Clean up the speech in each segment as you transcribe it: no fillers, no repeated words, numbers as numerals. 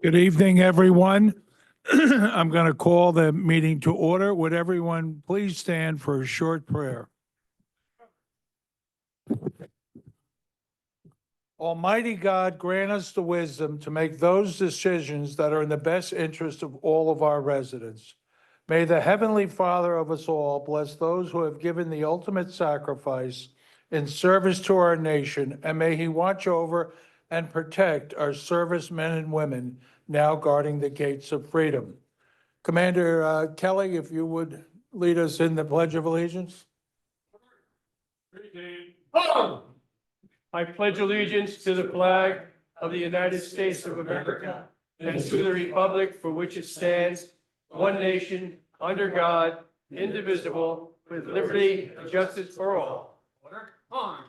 Good evening, everyone. I'm going to call the meeting to order. Would everyone please stand for a short prayer? Almighty God, grant us the wisdom to make those decisions that are in the best interest of all of our residents. May the Heavenly Father of us all bless those who have given the ultimate sacrifice in service to our nation, and may He watch over and protect our servicemen and women now guarding the gates of freedom. Commander Kelly, if you would lead us in the Pledge of Allegiance. I pledge allegiance to the flag of the United States of America and to the republic for which it stands, one nation, under God, indivisible, with liberty and justice for all. Order. On.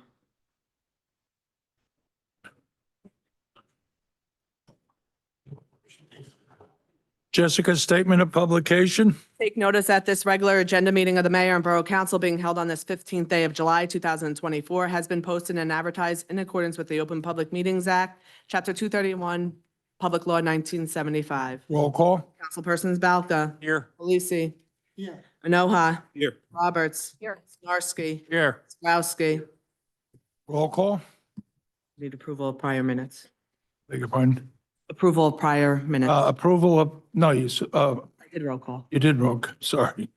Jessica, statement of publication. Take notice that this regular agenda meeting of the mayor and borough council being held on this 15th day of July, 2024 has been posted and advertised in accordance with the Open Public Meetings Act, Chapter 231, Public Law 1975. Roll call. Councilpersons Balca. Here. Polisi. Anoha. Here. Roberts. Here. Snarsky. Here. Sprowski. Roll call. Need approval of prior minutes. Beg your pardon. Approval of prior minutes. Approval of, no, you I did roll call. did roll, sorry.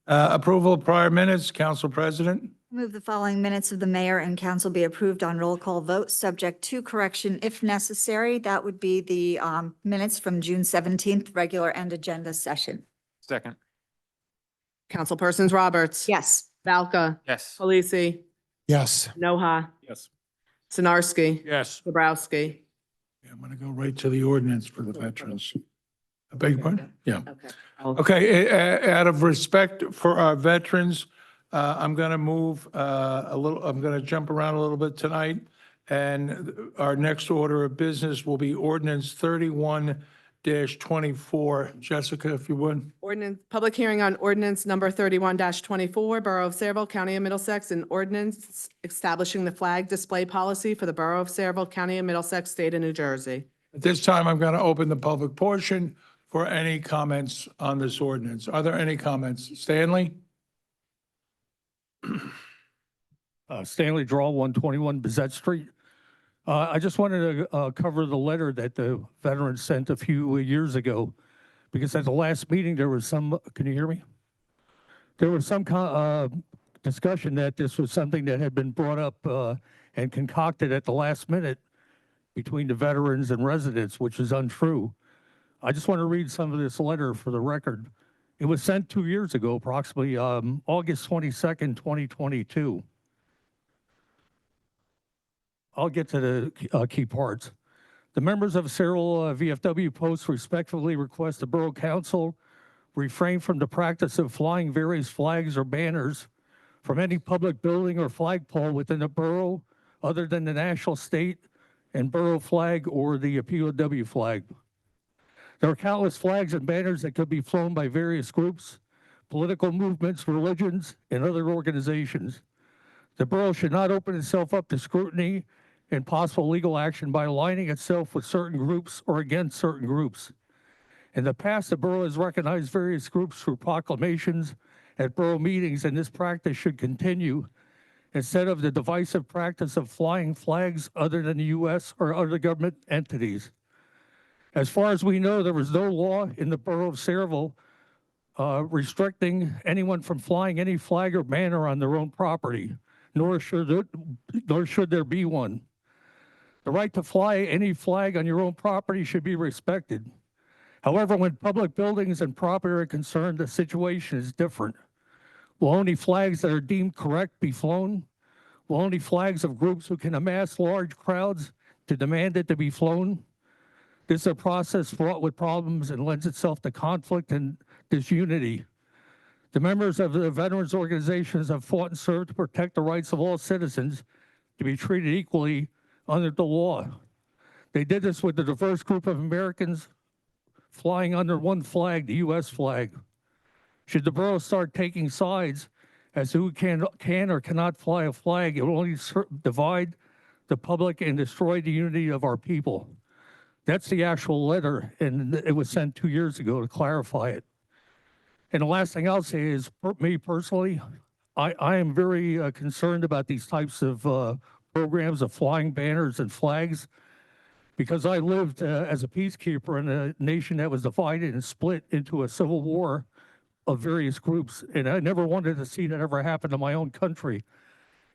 Approval of prior minutes, Council President. Move the following minutes of the mayor and council be approved on roll call vote, subject to correction if necessary. That would be the minutes from June 17th, regular and agenda session. Second. Councilpersons Roberts. Yes. Balca. Yes. Polisi. Yes. Anoha. Yes. Snarsky. Yes. Dabrowski. I'm going to go right to the ordinance for the veterans. I beg your pardon? Yeah. Okay. Okay, out of respect for our veterans, I'm going to move I'm going to jump around a little bit tonight. And our next order of business will be ordinance 31-24. Jessica, if you would. Ordinance, public hearing on ordinance number 31-24, Borough of Saraville, County of Middlesex, and ordinance establishing the flag display policy for the Borough of Saraville, County of Middlesex, State of New Jersey. At this time, I'm going to open the public portion for any comments on this ordinance. Are there any comments? Stanley? Stanley Draw, 121 Bezette Street. I just wanted to cover the letter that the veterans sent a few years ago, because at the last meeting, there was some, can you hear me? There was some discussion that this was something that had been brought up and concocted at the last minute between the veterans and residents, which is untrue. I just want to read some of this letter for the record. It was sent 2 years ago, approximately August 22nd, 2022. I'll get to the key parts. The members of Saraville VFW Post respectfully request the Borough Council refrain from the practice of flying various flags or banners from any public building or flagpole within the borough other than the national, state, and borough flag or the POW flag. There are countless flags and banners that could be flown by various groups, political movements, religions, and other organizations. The borough should not open itself up to scrutiny and possible legal action by aligning itself with certain groups or against certain groups. In the past, the borough has recognized various groups through proclamations at borough meetings, and this practice should continue instead of the divisive practice of flying flags other than the U.S. or other government entities. As far as we know, there was no law in the borough of Saraville restricting anyone from flying any flag or banner on their own property, nor should there be one. The right to fly any flag on your own property should be respected. However, when public buildings and property are concerned, the situation is different. Will only flags that are deemed correct be flown? Will only flags of groups who can amass large crowds to demand it to be flown? This is a process fraught with problems and lends itself to conflict and disunity. The members of the veterans organizations have fought and served to protect the rights of all citizens to be treated equally under the law. They did this with a diverse group of Americans flying under one flag, the U.S. flag. Should the borough start taking sides as to who can or cannot fly a flag, it will only divide the public and destroy the unity of our people. That's the actual letter, and it was sent 2 years ago to clarify it. And the last thing I'll say is, me personally, I am very concerned about these types of programs of flying banners and flags, because I lived as a peacekeeper in a nation that was divided and split into a civil war of various groups, and I never wanted to see that ever happen to my own country.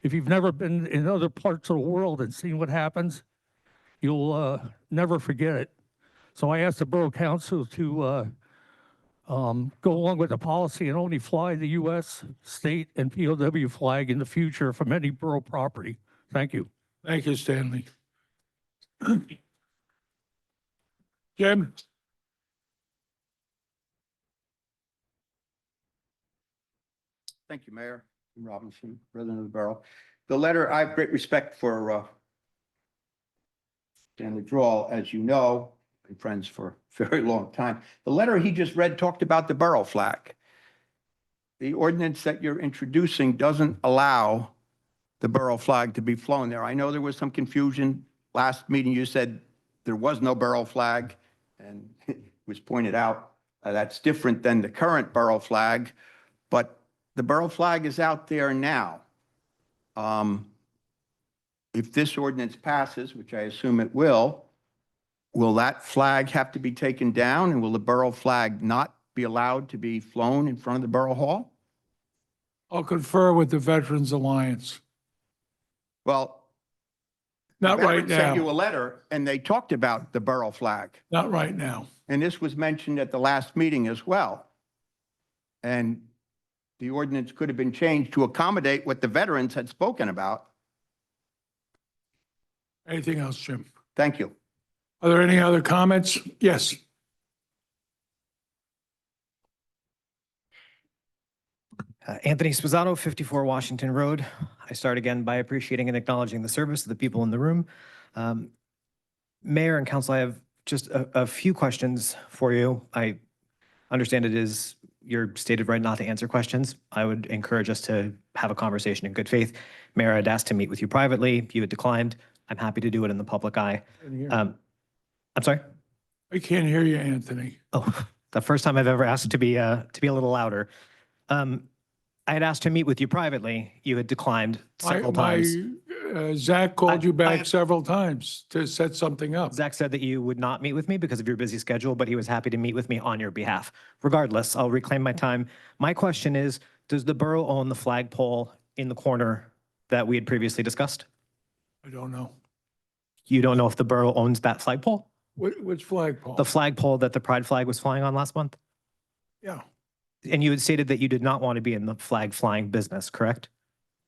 If you've never been in other parts of the world and seen what happens, you'll never forget it. So I asked the Borough Council to go along with the policy and only fly the U.S., state, and POW flag in the future from any borough property. Thank you. Thank you, Stanley. Jim? Thank you, Mayor Robinson, President of the Borough. The letter, I have great respect for Stanley Drawl, as you know, been friends for a very long time. The letter he just read talked about the borough flag. The ordinance that you're introducing doesn't allow the borough flag to be flown there. I know there was some confusion. Last meeting, you said there was no borough flag, and it was pointed out that's different than the current borough flag, but the borough flag is out there now. If this ordinance passes, which I assume it will that flag have to be taken down, and will the borough flag not be allowed to be flown in front of the Borough Hall? I'll confer with the Veterans Alliance. Well, Not the right veterans sent you now. a letter, and they talked about the borough flag. Not right now. And this was mentioned at the last meeting as well. And the ordinance could have been changed to accommodate what the veterans had spoken about. Anything else, Jim? Thank you. Are there any other comments? Yes. Anthony Sposato, 54 Washington Road. I start again by appreciating and acknowledging the service of the people in the room. Mayor and Council, I have just a few questions for you. I understand it is your stated right not to answer questions. I would encourage us to have a conversation in good faith. Mayor, I'd asked to meet with you privately. You had declined. I'm happy to do it in the public eye. I'm sorry? I can't hear you, Anthony. Oh, the first time I've ever asked to be a little louder. I had asked to meet with you privately. You had declined several times. Zach called you I back have- several times to set something up. Zach said that you would not meet with me because of your busy schedule, but he was happy to meet with me on your behalf. Regardless, I'll reclaim my time. My question is, does the borough own the flagpole in the corner that we had previously discussed? I don't know. You don't know if the borough owns that flagpole? Which flagpole? The flagpole that the pride flag was flying on last month? Yeah, And you had stated that you did not want to be in the flag flying business, correct?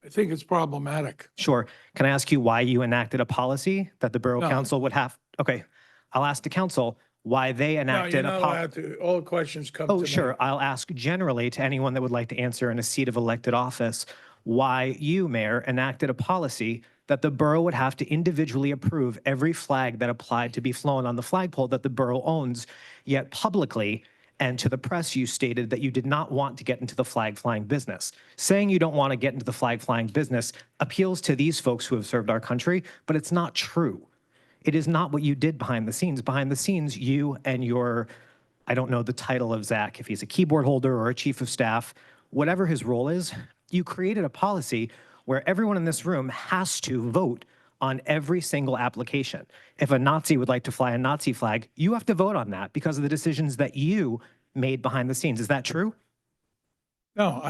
I think it's problematic. Sure. Can I ask you why you enacted a policy that the borough No. council would have? Okay. I'll ask the council why they No, you're enacted not a policy. allowed to. All the questions come to Oh, me. sure. I'll ask generally to anyone that would like to answer in a seat of elected office, why you, Mayor, enacted a policy that the borough would have to individually approve every flag that applied to be flown on the flagpole that the borough owns, yet publicly and to the press, you stated that you did not want to get into the flag flying business. Saying you don't want to get into the flag flying business appeals to these folks who have served our country, but it's not true. It is not what you did behind the scenes. Behind the scenes, you and your, I don't know the title of Zach, if he's a keyboard holder or a chief of staff, whatever his role is, you created a policy where everyone in this room has to vote on every single application. If a Nazi would like to fly a Nazi flag, you have to vote on that because of the decisions that you made behind the scenes. Is that true? No,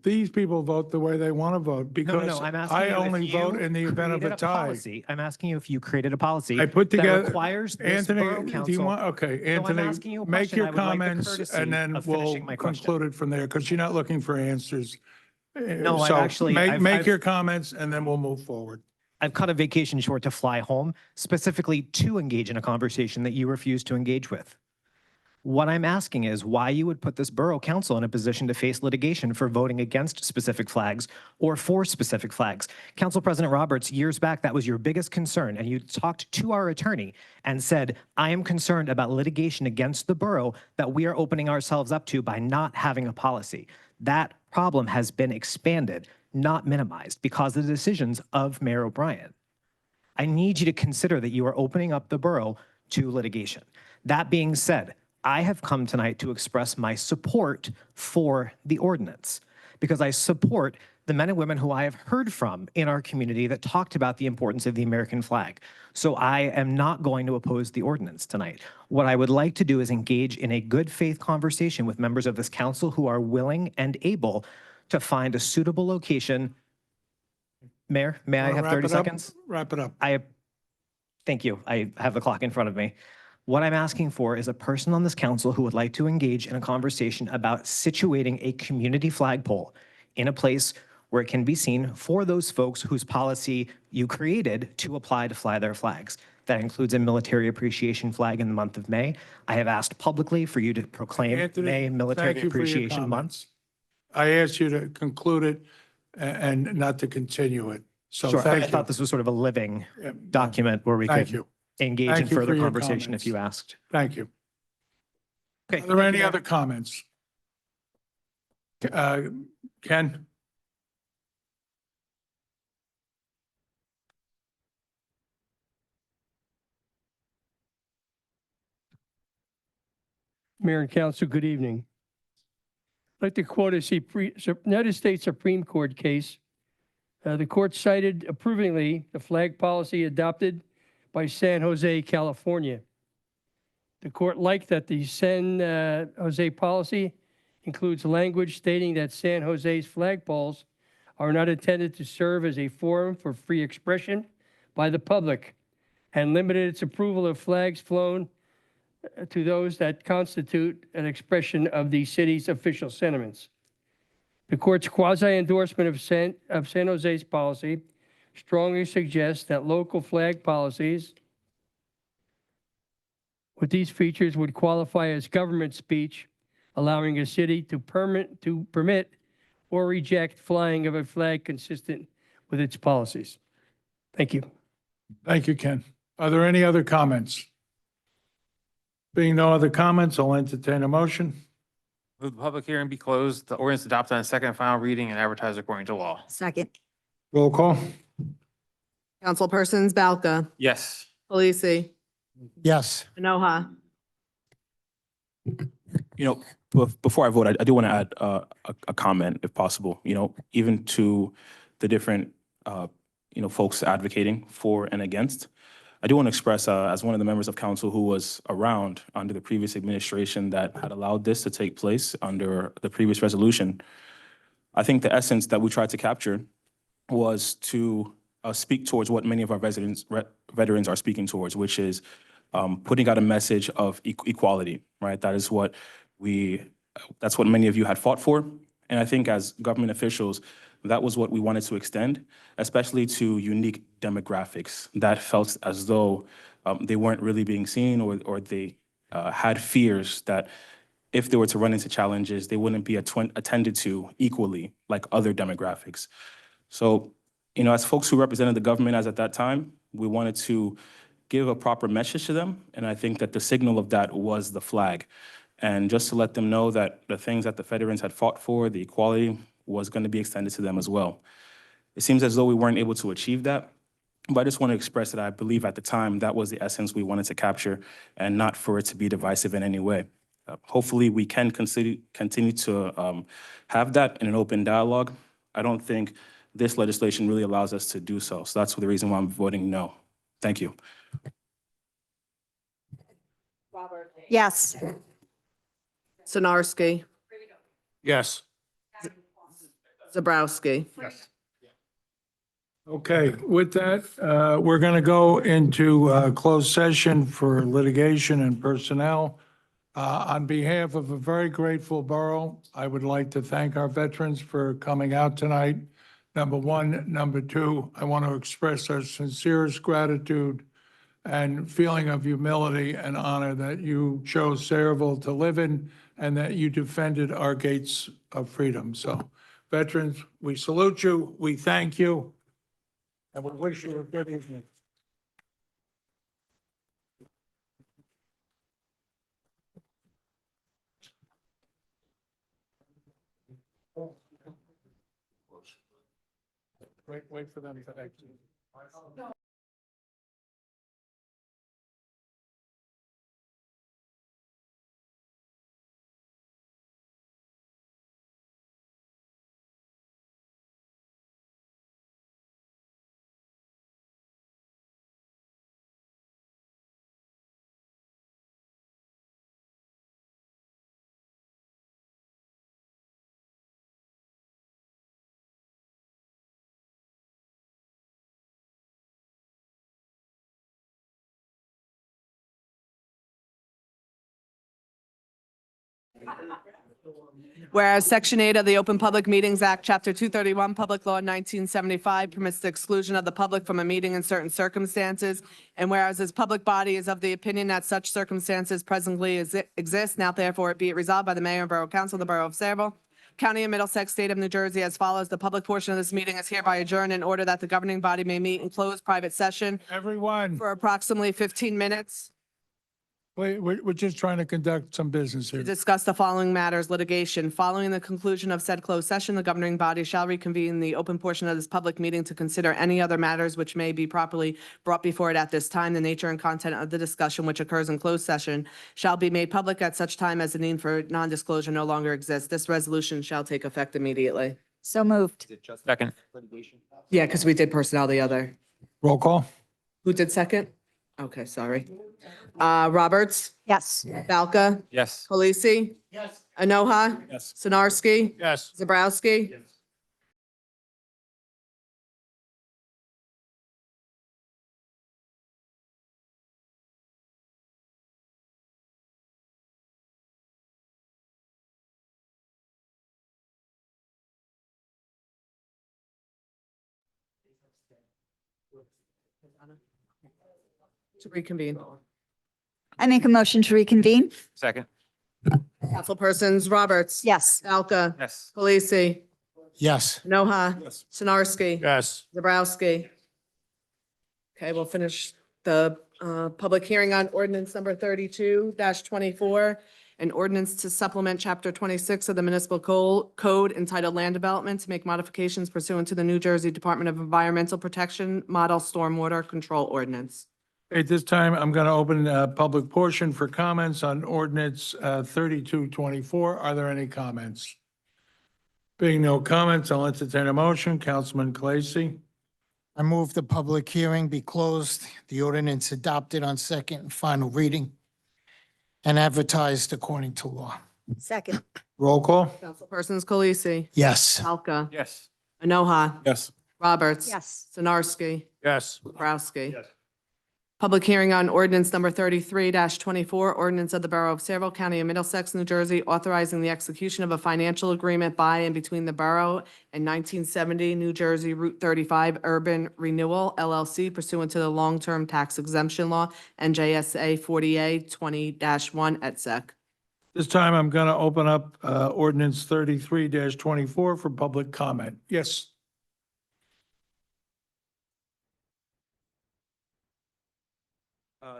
these people vote the way they want to vote because I'm asking I you if only you vote in the event of created a tie. policy. I'm asking you if you created a policy I put together. that requires this borough Anthony, do you council. want, okay, No, I'm asking Anthony, you a make question. your I would like the comments courtesy and then of we'll finishing my question. conclude it from there because you're not looking for answers. No, I've So actually- Make I've- your comments and then we'll move forward. I've cut a vacation short to fly home, specifically to engage in a conversation that you refused to engage with. What I'm asking is why you would put this borough council in a position to face litigation for voting against specific flags or for specific flags. Council President Roberts, years back, that was your biggest concern, and you talked to our attorney and said, I am concerned about litigation against the borough that we are opening ourselves up to by not having a policy. That problem has been expanded, not minimized, because of the decisions of Mayor O'Brien. I need you to consider that you are opening up the borough to litigation. That being said, I have come tonight to express my support for the ordinance because I support the men and women who I have heard from in our community that talked about the importance of the American flag. So I am not going to oppose the ordinance tonight. What I would like to do is engage in a good faith conversation with members of this council who are willing and able to find a suitable location. Mayor, may I have 30 seconds? Wrap it up. Thank you. I have the clock in front of me. What I'm asking for is a person on this council who would like to engage in a conversation about situating a community flagpole in a place where it can be seen for those folks whose policy you created to apply to fly their flags. That includes a military appreciation flag in the month of May. I have asked publicly for you to proclaim Anthony, May Military thank you for your Appreciation Month. comments. I asked you to conclude it and not to continue it. So Sure, I thank thought you. this was sort of a living Yeah, document where we Thank could you. engage Thank in you for further your conversation if comments. you asked. Thank you. Okay. Are there any other comments? Ken? Mayor and Council, good evening. I'd like to quote a United States Supreme Court case. The court cited approvingly the flag policy adopted by San Jose, California. The court liked that the San Jose policy includes language stating that San Jose's flagpoles are not intended to serve as a forum for free expression by the public and limited its approval of flags flown to those that constitute an expression of the city's official sentiments. The court's quasi-endorsement of San Jose's policy strongly suggests that local flag policies with these features would qualify as government speech, allowing a city to permit or reject flying of a flag consistent with its policies. Thank you. Thank you, Ken. Are there any other comments? Being no other comments, I'll entertain a motion. Move the public hearing be closed, the ordinance adopted on second and final reading and advertised according to law. Second. Roll call. Councilpersons Balca, Yes. Polisi, Yes. Enoha. Before I vote, I do want to add a comment if possible, even to the different, folks advocating for and against. I do want to express, as one of the members of council who was around under the previous administration that had allowed this to take place under the previous resolution, I think the essence that we tried to capture was to speak towards what many of our veterans are speaking towards, which is putting out a message of equality, right? That's what many of you had fought for. And I think as government officials, that was what we wanted to extend, especially to unique demographics that felt as though they weren't really being seen or they had fears that if they were to run into challenges, they wouldn't be attended to equally like other demographics. So, as folks who represented the government as at that time, we wanted to give a proper message to them. And I think that the signal of that was the flag. And just to let them know that the things that the veterans had fought for, the equality, was going to be extended to them as well. It seems as though we weren't able to achieve that, but I just want to express that I believe at the time that was the essence we wanted to capture and not for it to be divisive in any way. Hopefully we can continue to have that in an open dialogue. I don't think this legislation really allows us to do so. So that's the reason why I'm voting no. Thank you. Yes. Sinarski, Yes. Zabrowski. Okay, with that, we're going to go into closed session for litigation and personnel. On behalf of a very grateful borough, I would like to thank our veterans for coming out tonight. Number one. Number two, I want to express our sincerest gratitude and feeling of humility and honor that you chose Sayreville to live in and that you defended our gates of freedom. So veterans, we salute you, we thank you, and we wish you a good evening. Wait for them to exit. Whereas Section 8 of the Open Public Meetings Act, Chapter 231, Public Law 1975 permits the exclusion of the public from a meeting in certain circumstances, and whereas this public body is of the opinion that such circumstances presently exist, now therefore be it resolved by the Mayor and Borough Council of the Borough of Sayreville, County of Middlesex, State of New Jersey as follows. The public portion of this meeting is hereby adjourned in order that the governing body may meet in closed private session Everyone, for approximately 15 minutes we're just trying to conduct some business to here. discuss the following matters: litigation. Following the conclusion of said closed session, the governing body shall reconvene the open portion of this public meeting to consider any other matters which may be properly brought before it at this time. The nature and content of the discussion which occurs in closed session shall be made public at such time as the need for non-disclosure no longer exists. This resolution shall take effect immediately. So moved. Second. Yeah, because we did personnel the other. Roll call? Who did second? Okay, sorry. Roberts, Yes. Balca, Yes. Polisi, Anoha, Yes. Sinarski, Yes. Zabrowski. To reconvene. I make a motion to reconvene? Second. Councilpersons Roberts. Yes. Balca. Yes. Polisi. Yes. Noha. Yes. Sinarski. Yes. Zabrowski. Okay, we'll finish the public hearing on ordinance number 32-24, an ordinance to supplement Chapter 26 of the Municipal Code entitled Land Development to make modifications pursuant to the New Jersey Department of Environmental Protection Model Stormwater Control Ordinance. At this time, I'm going to open a public portion for comments on ordinance 3224. Are there any comments? Being no comments, I'll entertain a motion. Councilman Clacy. I move the public hearing be closed, the ordinance adopted on second and final reading, and advertised according to law. Second. Roll call? Councilpersons Khaleesi. Yes. Halka. Yes. Anoha. Yes. Roberts. Yes. Sinarski. Yes. Bobrowski. Yes. Public hearing on ordinance number 33-24, ordinance of the Borough of Sayreville, County of Middlesex, New Jersey, authorizing the execution of a financial agreement by and between the borough and 1970 New Jersey Route 35 Urban Renewal LLC pursuant to the long-term tax exemption law, NJSA 40A 20-1 et sec. This time, I'm going to open up ordinance 33-24 for public comment. Yes.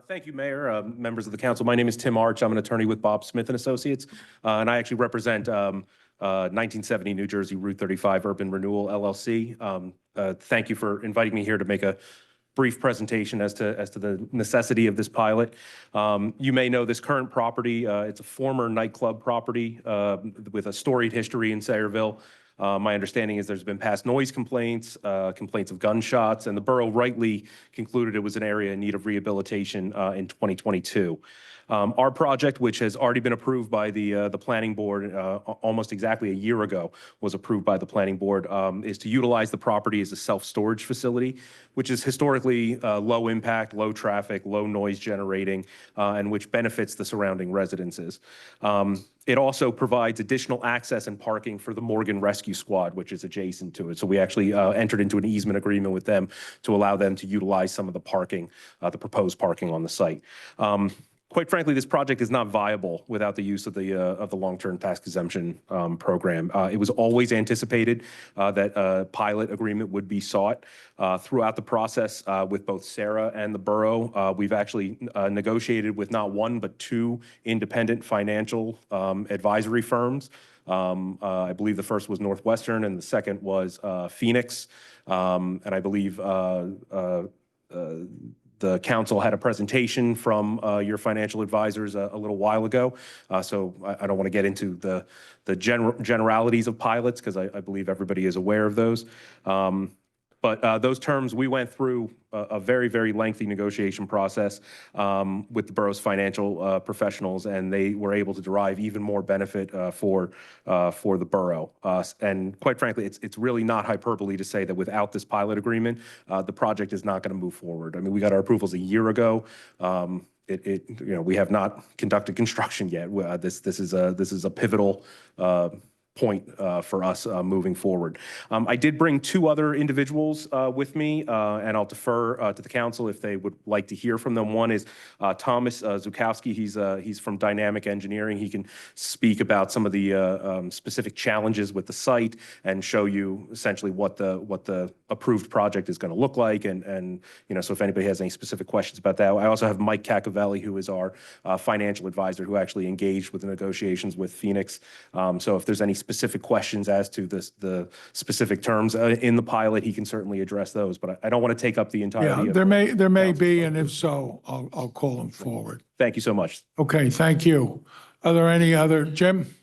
Thank you, Mayor, members of the council. My name is Tim Arch. I'm an attorney with Bob Smith and Associates, and I actually represent 1970 New Jersey Route 35 Urban Renewal LLC. Thank you for inviting me here to make a brief presentation as to the necessity of this pilot. You may know this current property. It's a former nightclub property with a storied history in Sayreville. My understanding is there's been past noise complaints, complaints of gunshots, and the borough rightly concluded it was an area in need of rehabilitation in 2022. Our project, which has already been approved by the planning board almost exactly a year ago, was approved by the planning board, is to utilize the property as a self-storage facility, which is historically low impact, low traffic, low noise generating, and which benefits the surrounding residences. It also provides additional access and parking for the Morgan Rescue Squad, which is adjacent to it. So we actually entered into an easement agreement with them to allow them to utilize some of the parking, the proposed parking on the site. Quite frankly, this project is not viable without the use of the long-term tax exemption program. It was always anticipated that a pilot agreement would be sought throughout the process with both Sarah and the borough. We've actually negotiated with not one but two independent financial advisory firms. I believe the first was Northwestern and the second was Phoenix. And I believe the council had a presentation from your financial advisors a little while ago. So I don't want to get into the generalities of pilots because I believe everybody is aware of those. But those terms, we went through a very, very lengthy negotiation process with the borough's financial professionals, and they were able to derive even more benefit for the borough. And quite frankly, it's really not hyperbole to say that without this pilot agreement, the project is not going to move forward. I mean, we got our approvals a year ago. We have not conducted construction yet. This is a pivotal point for us moving forward. I did bring two other individuals with me, and I'll defer to the council if they would like to hear from them. One is Thomas Zukowski. He's from Dynamic Engineering. He can speak about some of the specific challenges with the site and show you essentially what the approved project is going to look like. And so if anybody has any specific questions about that. I also have Mike Cacavelli, who is our financial advisor, who actually engaged with the negotiations with Phoenix. So if there's any specific questions as to the specific terms in the pilot, he can certainly address those, but I don't want to take up the entirety Yeah, of there may be, and if so, I'll call him forward. Thank you so much. Okay, thank you. Are there any other, Jim?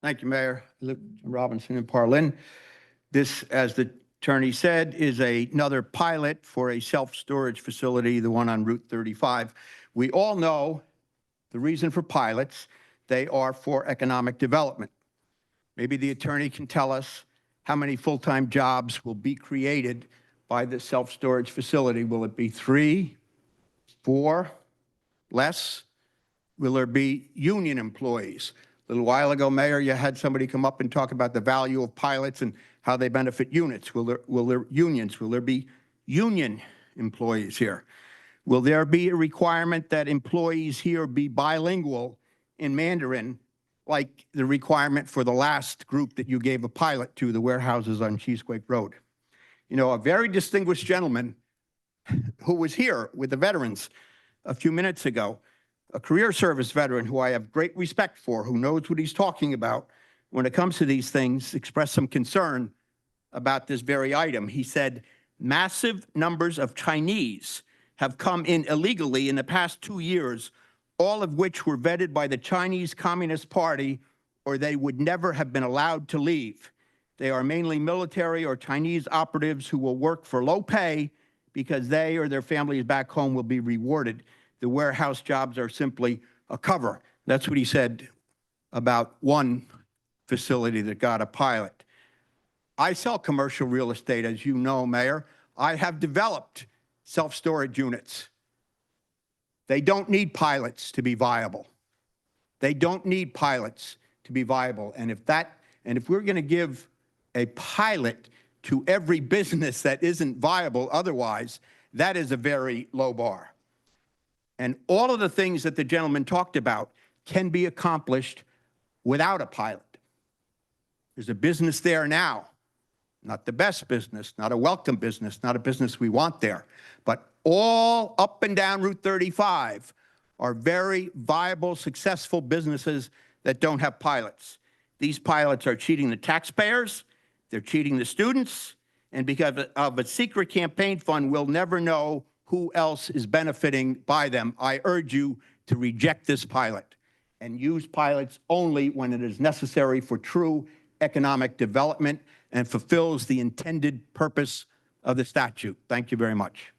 Thank you, Mayor. Robinson and Parlin. This, as the attorney said, is another pilot for a self-storage facility, the one on Route 35. We all know the reason for pilots. They are for economic development. Maybe the attorney can tell us how many full-time jobs will be created by this self-storage facility. Will it be 3, 4, less? Will there be union employees? A little while ago, Mayor, you had somebody come up and talk about the value of pilots and how they benefit units. Will there unions? Will there be union employees here? Will there be a requirement that employees here be bilingual in Mandarin, like the requirement for the last group that you gave a pilot to, the warehouses on Cheesequake Road? You know, a very distinguished gentleman who was here with the veterans a few minutes ago, a career service veteran who I have great respect for, who knows what he's talking about when it comes to these things, expressed some concern about this very item. He said, massive numbers of Chinese have come in illegally in the past 2 years, all of which were vetted by the Chinese Communist Party, or they would never have been allowed to leave. They are mainly military or Chinese operatives who will work for low pay because they or their families back home will be rewarded. The warehouse jobs are simply a cover. That's what he said about one facility that got a pilot. I sell commercial real estate, as you know, Mayor. I have developed self-storage units. They don't need pilots to be viable. They don't need pilots to be viable. And if we're going to give a pilot to every business that isn't viable otherwise, that is a very low bar. And all of the things that the gentleman talked about can be accomplished without a pilot. There's a business there now. Not the best business, not a welcome business, not a business we want there. But all up and down Route 35 are very viable, successful businesses that don't have pilots. These pilots are cheating the taxpayers, they're cheating the students, and because of a secret campaign fund, we'll never know who else is benefiting by them. I urge you to reject this pilot and use pilots only when it is necessary for true economic development and fulfills the intended purpose of the statute. Thank you very much.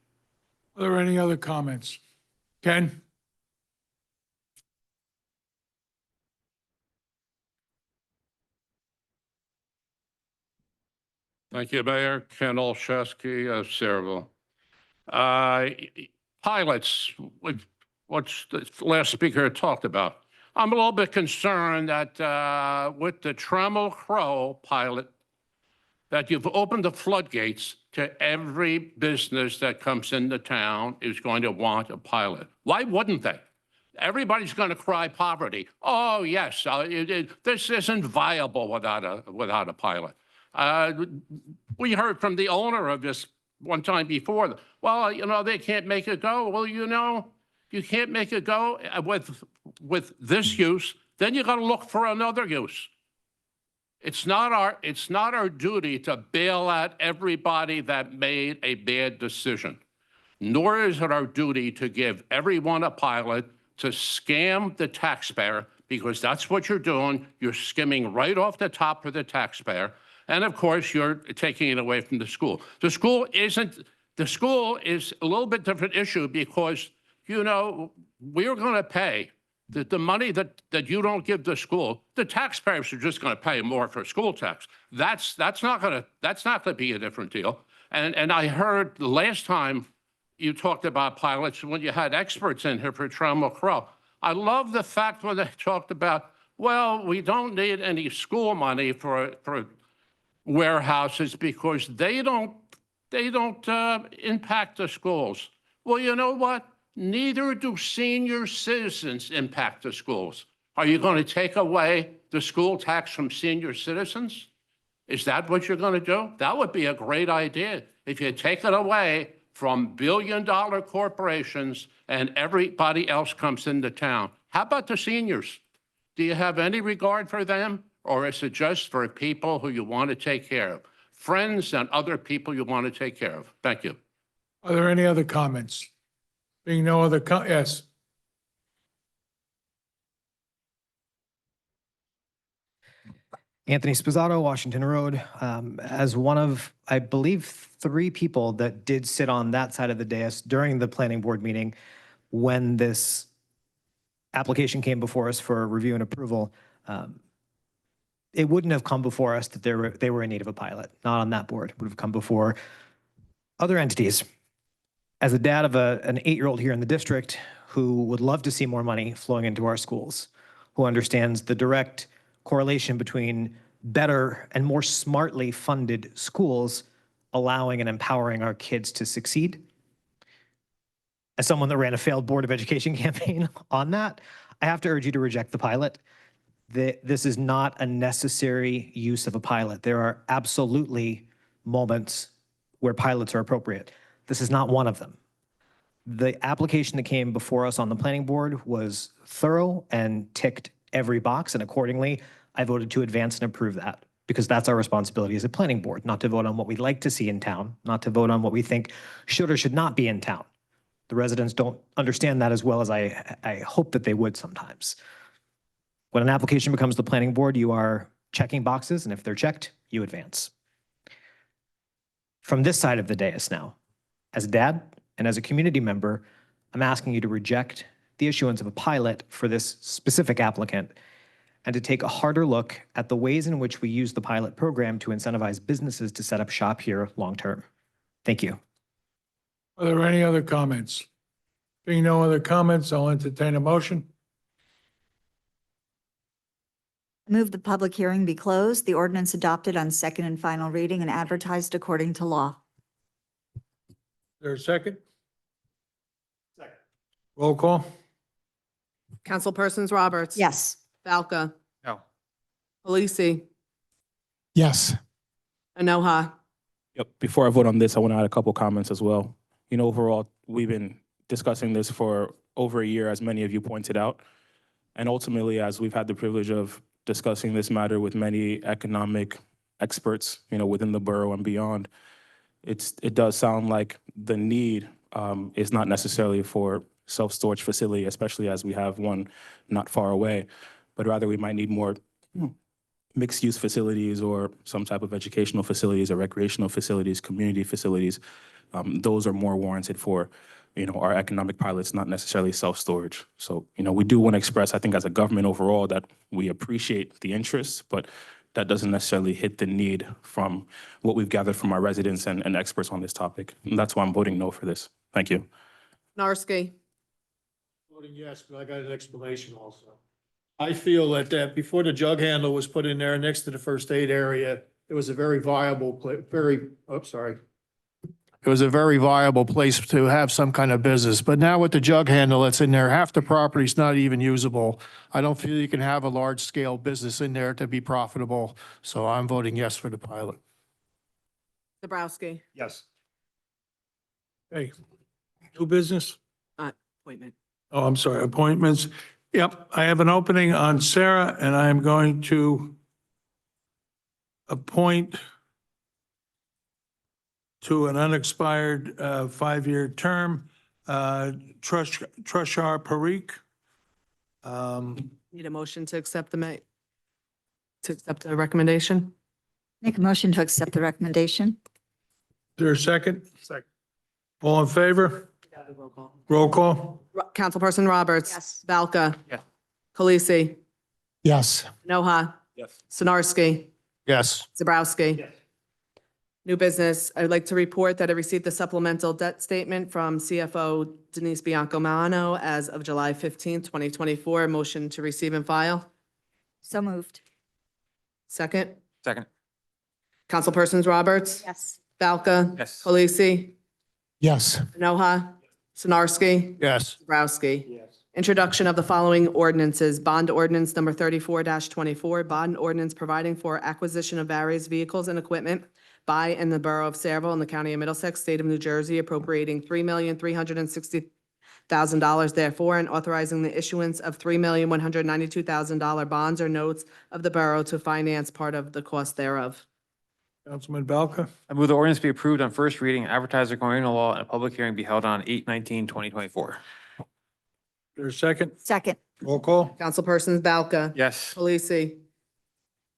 Are there any other comments? Ken? Thank you, Mayor. Ken Olszewski of Sayreville. Pilots, what's the last speaker talked about. I'm a little bit concerned that with the Trammell Crow pilot, that you've opened the floodgates to every business that comes into town is going to want a pilot. Why wouldn't they? Everybody's going to cry poverty. Oh, yes, this isn't viable without a pilot. We heard from the owner of this one time before. Well, you know, they can't make it go. Well, you know, you can't make it go with this use. Then you got to look for another use. It's not our duty to bail out everybody that made a bad decision. Nor is it our duty to give everyone a pilot to scam the taxpayer, because that's what you're doing. You're skimming right off the top for the taxpayer. And of course, you're taking it away from the school. The school is a little bit different issue because, you know, we're going to pay the money that you don't give the school. The taxpayers are just going to pay more for school tax. That's not going to be a different deal. And I heard the last time you talked about pilots when you had experts in here for Trammell Crow. I love the fact when they talked about, well, we don't need any school money for warehouses because they don't impact the schools. Well, you know what? Neither do senior citizens impact the schools. Are you going to take away the school tax from senior citizens? Is that what you're going to do? That would be a great idea. If you take it away from billion-dollar corporations and everybody else comes into town. How about the seniors? Do you have any regard for them? Or is it just for people who you want to take care of? Friends and other people you want to take care of. Thank you. Are there any other comments? Being no other, yes. Anthony Spizzato, Washington Road. As one of, I believe, 3 people that did sit on that side of the dais during the planning board meeting when this application came before us for review and approval, it wouldn't have come before us that they were in need of a pilot. Not on that board. It would have come before other entities. As a dad of an 8-year-old here in the district who would love to see more money flowing into our schools, who understands the direct correlation between better and more smartly funded schools allowing and empowering our kids to succeed. As someone that ran a failed Board of Education campaign on that, I have to urge you to reject the pilot. This is not a necessary use of a pilot. There are absolutely moments where pilots are appropriate. This is not one of them. The application that came before us on the planning board was thorough and ticked every box, and accordingly, I voted to advance and approve that because that's our responsibility as a planning board, not to vote on what we'd like to see in town, not to vote on what we think should or should not be in town. The residents don't understand that as well as I hope that they would sometimes. When an application becomes the planning board, you are checking boxes, and if they're checked, you advance. From this side of the dais now, as a dad and as a community member, I'm asking you to reject the issuance of a pilot for this specific applicant and to take a harder look at the ways in which we use the pilot program to incentivize businesses to set up shop here long-term. Thank you. Are there any other comments? Being no other comments, I'll entertain a motion. Move the public hearing be closed, the ordinance adopted on second and final reading and advertised according to law. Is there a second? Second. Roll call? Councilpersons Roberts. Yes. Falca. No. Polisi. Yes. Enoha. Yep. Before I vote on this, I want to add a couple comments as well. You know, overall, we've been discussing this for over a year, as many of you pointed out. And ultimately, as we've had the privilege of discussing this matter with many economic experts, you know, within the borough and beyond, it does sound like the need is not necessarily for self-storage facility, especially as we have one not far away, but rather we might need more mixed-use facilities or some type of educational facilities or recreational facilities, community facilities. Those are more warranted for, our economic pilots, not necessarily self-storage. So, we do want to express, I think as a government overall, that we appreciate the interest, but that doesn't necessarily hit the need from what we've gathered from our residents and experts on this topic. And that's why I'm voting no for this. Thank you. Narski, Voting yes, but I got an explanation also. I feel that before the jug handle was put in there next to the first aid area, it was a very viable, it was a very viable place to have some kind of business. But now with the jug handle that's in there, half the property's not even usable. I don't feel you can have a large scale business in there to be profitable. So I'm voting yes for the pilot. Zabrowski, Yes. Hey, new business? appointment. Oh, I'm sorry, appointments. Yep, I have an opening on Sarah, and I am going to appoint to an unexpired 5-year term, Trushar Parikh. Need a motion to accept to accept the recommendation? Make a motion to accept the recommendation. Is there a second? Second. All in favor? Roll call? Councilperson Roberts. Yes. Balca. Yes. Khaleesi. Yes. Noha. Yes. Sinarski. Yes. Zabrowski. New business, I'd like to report that I received the supplemental debt statement from CFO Denise Bianco-Mano as of July 15th, 2024. Motion to receive and file. So moved. Second. Second. Councilpersons Roberts. Yes. Balca. Yes. Khaleesi. Yes. Noha. Sinarski. Yes. Zabrowski. Introduction of the following ordinances. Bond ordinance number 34-24, bond ordinance providing for acquisition of various vehicles and equipment by and the Borough of Saraville in the County of Middlesex, State of New Jersey, appropriating $3,360,000 therefore, and authorizing the issuance of $3,192,000 bonds or notes of the borough to finance part of the cost thereof. Councilman Balca? I move the ordinance be approved on first reading, advertised according to law, and a public hearing be held on 8/19/2024. Is there a second? Second. Roll call? Councilpersons Balca. Yes. Khaleesi.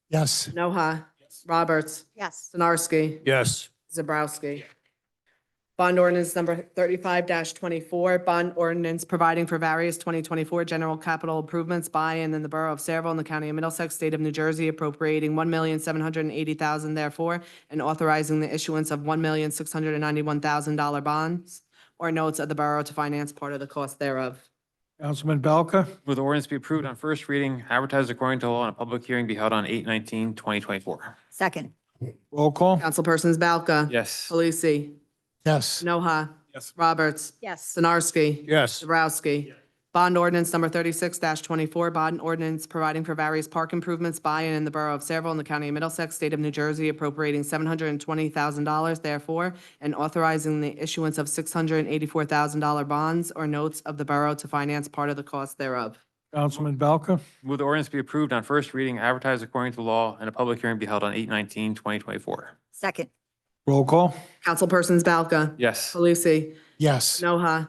Yes. Noha. Roberts. Yes. Sinarski. Yes. Zabrowski. Bond ordinance number 35-24, bond ordinance providing for various 2024 general capital improvements by and in the Borough of Saraville in the County of Middlesex, State of New Jersey, appropriating $1,780,000 therefore, and authorizing the issuance of $1,691,000 bonds or notes of the borough to finance part of the cost thereof. Councilman Balca? Move the ordinance be approved on first reading, advertised according to law, and a public hearing be held on 8/19/2024. Second. Roll call? Councilpersons Balca. Yes. Khaleesi. Yes. Noha. Yes. Roberts. Yes. Sinarski. Yes. Zabrowski. Bond ordinance number 36-24, bond ordinance providing for various park improvements by and in the Borough of Saraville in the County of Middlesex, State of New Jersey, appropriating $720,000 therefore, and authorizing the issuance of $684,000 bonds or notes of the borough to finance part of the cost thereof. Councilman Balca? Move the ordinance be approved on first reading, advertised according to law, and a public hearing be held on 8/19/2024. Second. Roll call? Councilpersons Balca. Yes. Khaleesi. Yes. Noha.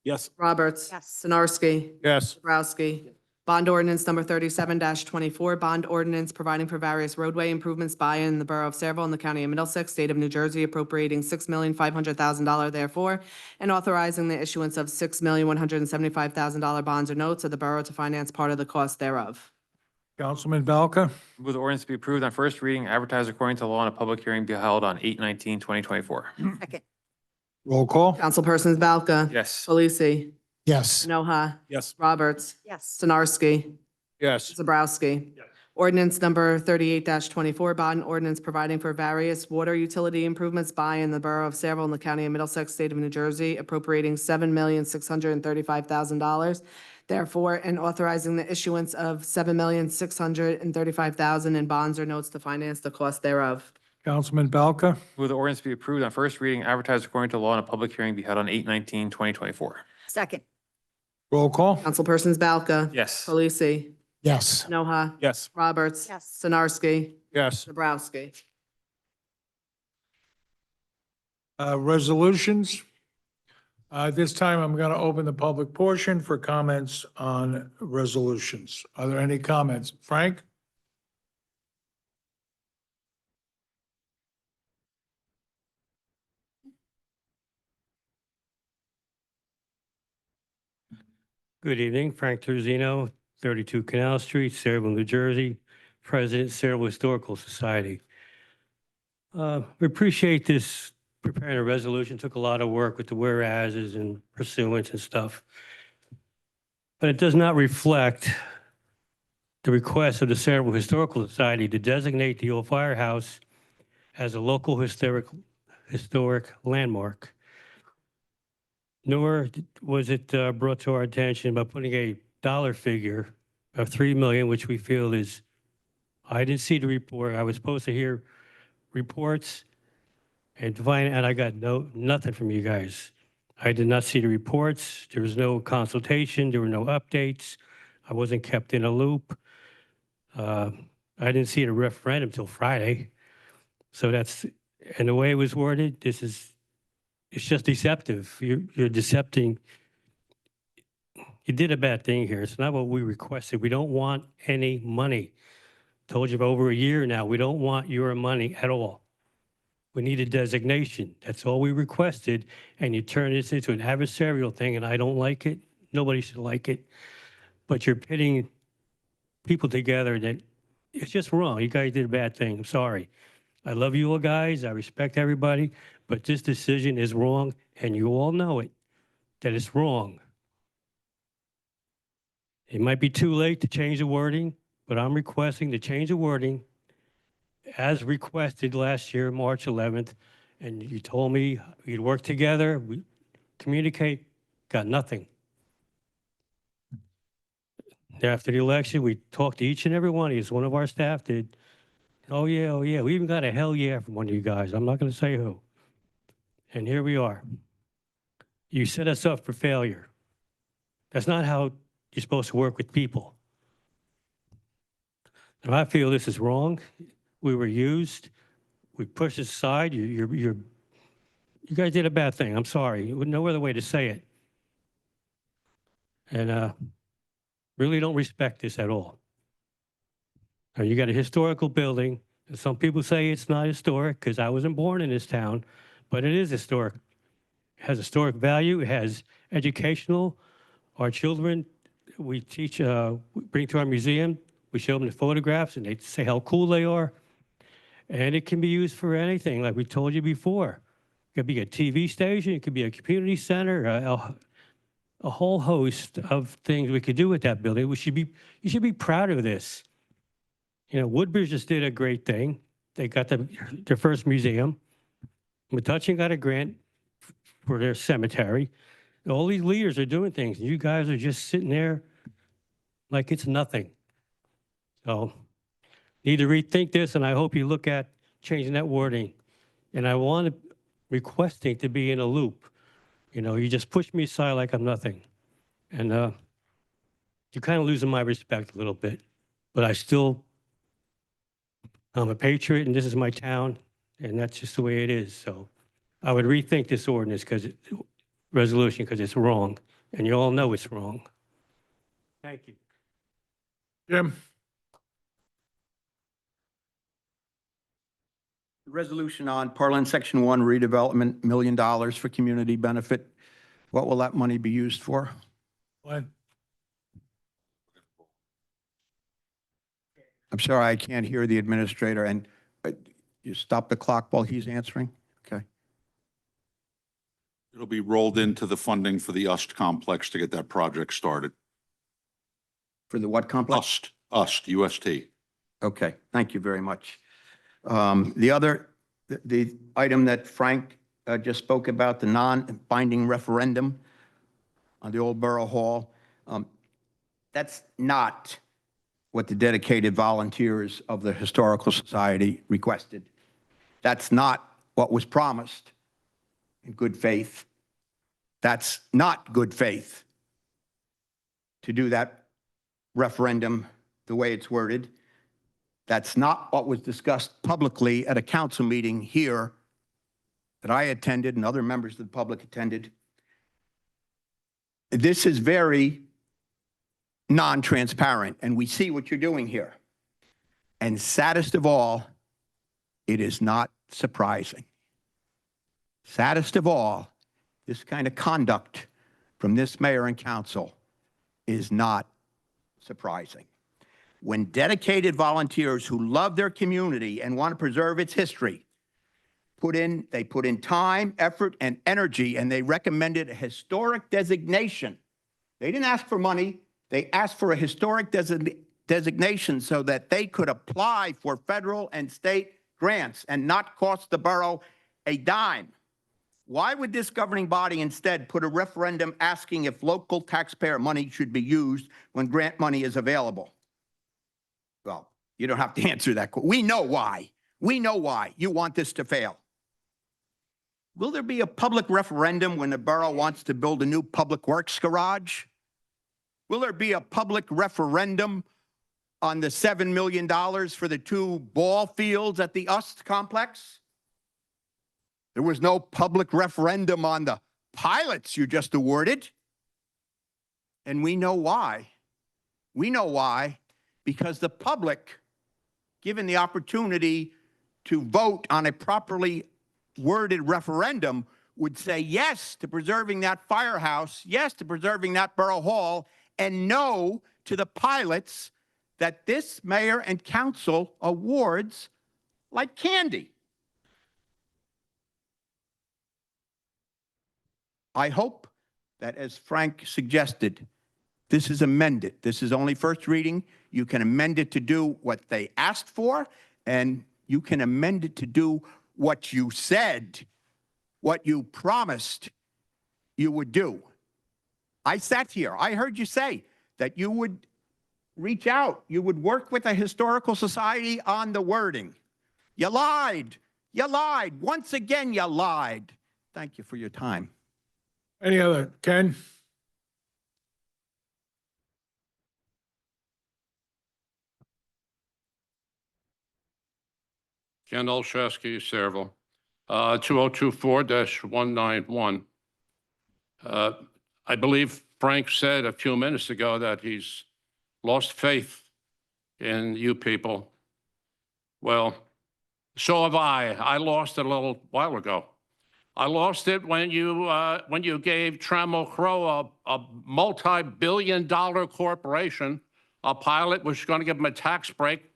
Yes. Roberts. Yes. Sinarski. Yes. Zabrowski. Bond ordinance number 37-24, bond ordinance providing for various roadway improvements by and in the Borough of Saraville in the County of Middlesex, State of New Jersey, appropriating $6,500,000 therefore, and authorizing the issuance of $6,175,000 bonds or notes of the borough to finance part of the cost thereof. Councilman Balca? Move the ordinance be approved on first reading, advertised according to law, and a public hearing be held on 8/19/2024. Second. Roll call? Councilpersons Balca. Yes. Khaleesi. Yes. Noha. Yes. Roberts. Yes. Sinarski. Yes. Zabrowski. Ordinance number 38-24, bond ordinance providing for various water utility improvements by and the Borough of Saraville in the County of Middlesex, State of New Jersey, appropriating $7,635,000. Therefore, and authorizing the issuance of $7,635,000 in bonds or notes to finance the cost thereof. Councilman Balca? Move the ordinance be approved on first reading, advertised according to law, and a public hearing be held on 8/19/2024. Second. Roll call? Councilpersons Balca. Yes. Khaleesi. Yes. Noha. Yes. Roberts. Yes. Sinarski. Yes. Zabrowski. Resolutions. This time, I'm going to open the public portion for comments on resolutions. Are there any comments? Frank? Good evening, Frank Terzino, 32 Canal Street, Saraville, New Jersey, President, Saraville Historical Society. We appreciate this, preparing a resolution, took a lot of work with the whereases and pursuants and stuff. But it does not reflect the request of the Saraville Historical Society to designate the old firehouse as a local historic landmark. Nor was it brought to our attention by putting a dollar figure of 3 million, which we feel is, I didn't see the report. I was supposed to hear reports and I got nothing from you guys. I did not see the reports. There was no consultation. There were no updates. I wasn't kept in a loop. I didn't see the referendum till Friday. So that's, and the way it was worded, it's just deceptive. You're decepting. You did a bad thing here. It's not what we requested. We don't want any money. Told you for over a year now, we don't want your money at all. We need a designation. That's all we requested. And you turn this into an adversarial thing, and I don't like it. Nobody should like it. But you're pitting people together that it's just wrong. You guys did a bad thing. I'm sorry. I love you all guys. I respect everybody. But this decision is wrong, and you all know it, that it's wrong. It might be too late to change the wording, but I'm requesting to change the wording as requested last year, March 11th, and you told me we'd work together, we communicate, got nothing. After the election, we talked to each and every one of you. One of our staff did. Oh yeah, we even got a hell yeah from one of you guys. I'm not going to say who. And here we are. You set us up for failure. That's not how you're supposed to work with people. And I feel this is wrong. We were used. We pushed aside. You guys did a bad thing. I'm sorry. No other way to say it. And really don't respect this at all. Now, you got a historical building. And some people say it's not historic because I wasn't born in this town, but it is historic. It has historic value. It has educational. Our children, we teach, we bring to our museum. We show them the photographs and they say how cool they are. And it can be used for anything, like we told you before. It could be a TV station, it could be a community center, a whole host of things we could do with that building. You should be proud of this. You know, Woodbridge just did a great thing. They got their first museum. Metuchen got a grant for their cemetery. All these leaders are doing things. You guys are just sitting there like it's nothing. So, need to rethink this, and I hope you look at changing that wording. And I want requesting to be in a loop. You know, you just push me aside like I'm nothing. And you're kind of losing my respect a little bit. But I'm a patriot, and this is my town, and that's just the way it is. So I would rethink this ordinance resolution because it's wrong, and you all know it's wrong. Thank you. Jim? Resolution on Parlin Section 1 redevelopment, $1 million for community benefit. What will that money be used for? Glenn? I'm sorry, I can't hear the administrator, and you stop the clock while he's answering? Okay. It'll be rolled into the funding for the UST complex to get that project started. For the what complex? UST, UST. Okay, thank you very much. The item that Frank just spoke about, the non-binding referendum on the old Borough Hall, that's not what the dedicated volunteers of the Historical Society requested. That's not what was promised in good faith. That's not good faith to do that referendum the way it's worded. That's not what was discussed publicly at a council meeting here that I attended and other members of the public attended. This is very non-transparent, and we see what you're doing here. And saddest of all, it is not surprising. Saddest of all, this kind of conduct from this mayor and council is not surprising. When dedicated volunteers who love their community and want to preserve its history they put in time, effort, and energy, and they recommended a historic designation. They didn't ask for money. They asked for a historic designation so that they could apply for federal and state grants and not cost the borough a dime. Why would this governing body instead put a referendum asking if local taxpayer money should be used when grant money is available? Well, you don't have to answer that. We know why. We know why you want this to fail. Will there be a public referendum when the borough wants to build a new public works garage? Will there be a public referendum on the $7 million for the 2 ball fields at the UST complex? There was no public referendum on the pilots you just awarded. And we know why. We know why, because the public, given the opportunity to vote on a properly worded referendum, would say yes to preserving that firehouse, yes to preserving that borough hall, and no to the pilots that this mayor and council awards like candy. I hope that, as Frank suggested, this is amended. This is only first reading. You can amend it to do what they asked for, and you can amend it to do what you said, what you promised you would do. I sat here. I heard you say that you would reach out. You would work with the Historical Society on the wording. You lied. You lied. Once again, you lied. Thank you for your time. Any other? Ken? Ken Olszewski, Sayreville, 2024-191. I believe Frank said a few minutes ago that he's lost faith in you people. Well, so have I. I lost it a little while ago. I lost it when you gave Trammell Crow, a multi-billion-dollar corporation, a pilot was going to give them a tax break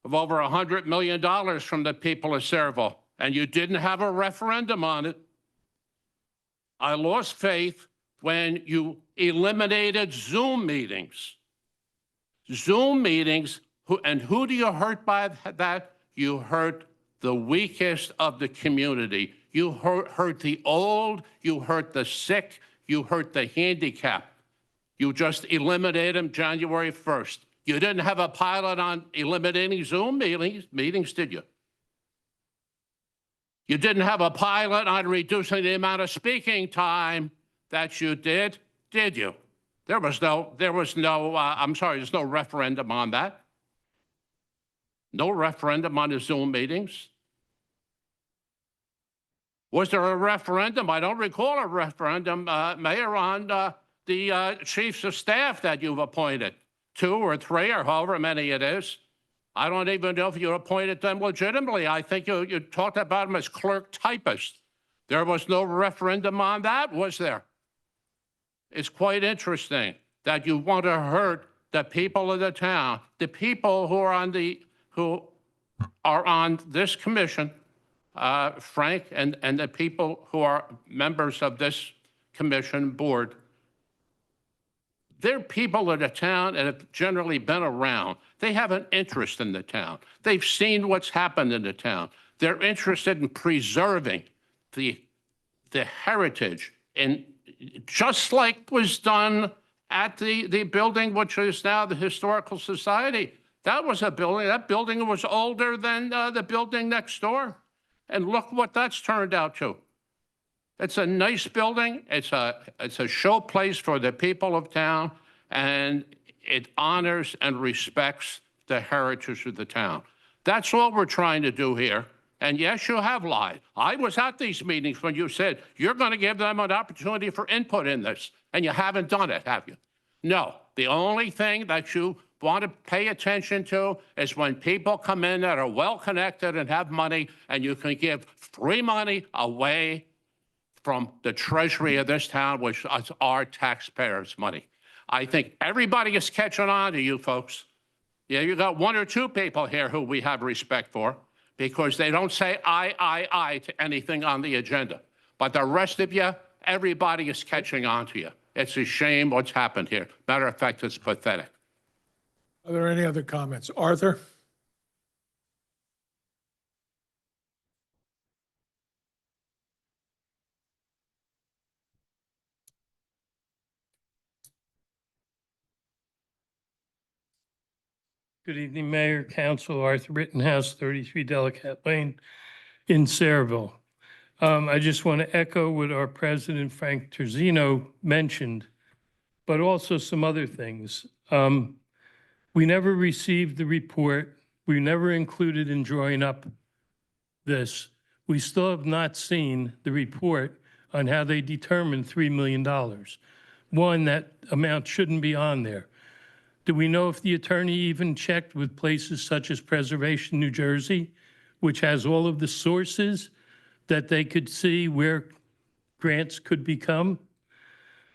of over $100 million from the people of Sayreville, and you didn't have a referendum on it. I lost faith when you eliminated Zoom meetings. Zoom meetings, and who do you hurt by that? You hurt the weakest of the community. You hurt the old, you hurt the sick, you hurt the handicapped. You just eliminated them January 1st. You didn't have a pilot on eliminating Zoom meetings, did you? You didn't have a pilot on reducing the amount of speaking time that you did you? There's no referendum on that. No referendum on the Zoom meetings. Was there a referendum? I don't recall a referendum, Mayor, on the chiefs of staff that you've appointed. 2 or 3 or however many it is. I don't even know if you appointed them legitimately. I think you talked about them as clerk typists. There was no referendum on that, was there? It's quite interesting that you want to hurt the people of the town, the people who are on this commission, Frank, and the people who are members of this commission board. They're people of the town and have generally been around. They have an interest in the town. They've seen what's happened in the town. They're interested in preserving the heritage, and just like was done at the building, which is now the Historical Society. That was a building. That building was older than the building next door. And look what that's turned out to. It's a nice building. It's a show place for the people of town, and it honors and respects the heritage of the town. That's all we're trying to do here. And yes, you have lied. I was at these meetings when you said you're going to give them an opportunity for input in this, and you haven't done it, have you? No. The only thing that you want to pay attention to is when people come in that are well-connected and have money, and you can give free money away from the treasury of this town, which is our taxpayers' money. I think everybody is catching on to you folks. Yeah, you got one or two people here who we have respect for because they don't say I to anything on the agenda. But the rest of you, everybody is catching on to you. It's a shame what's happened here. Matter of fact, it's pathetic. Are there any other comments? Arthur? Good evening, Mayor, Council, Arthur Rittenhouse, 33 Delicate Lane in Saraville. I just want to echo what our President Frank Terzino mentioned, but also some other things. We never received the report. We never included in drawing up this. We still have not seen the report on how they determined $3 million. One, that amount shouldn't be on there. Do we know if the attorney even checked with places such as Preservation New Jersey, which has all of the sources that they could see where grants could become?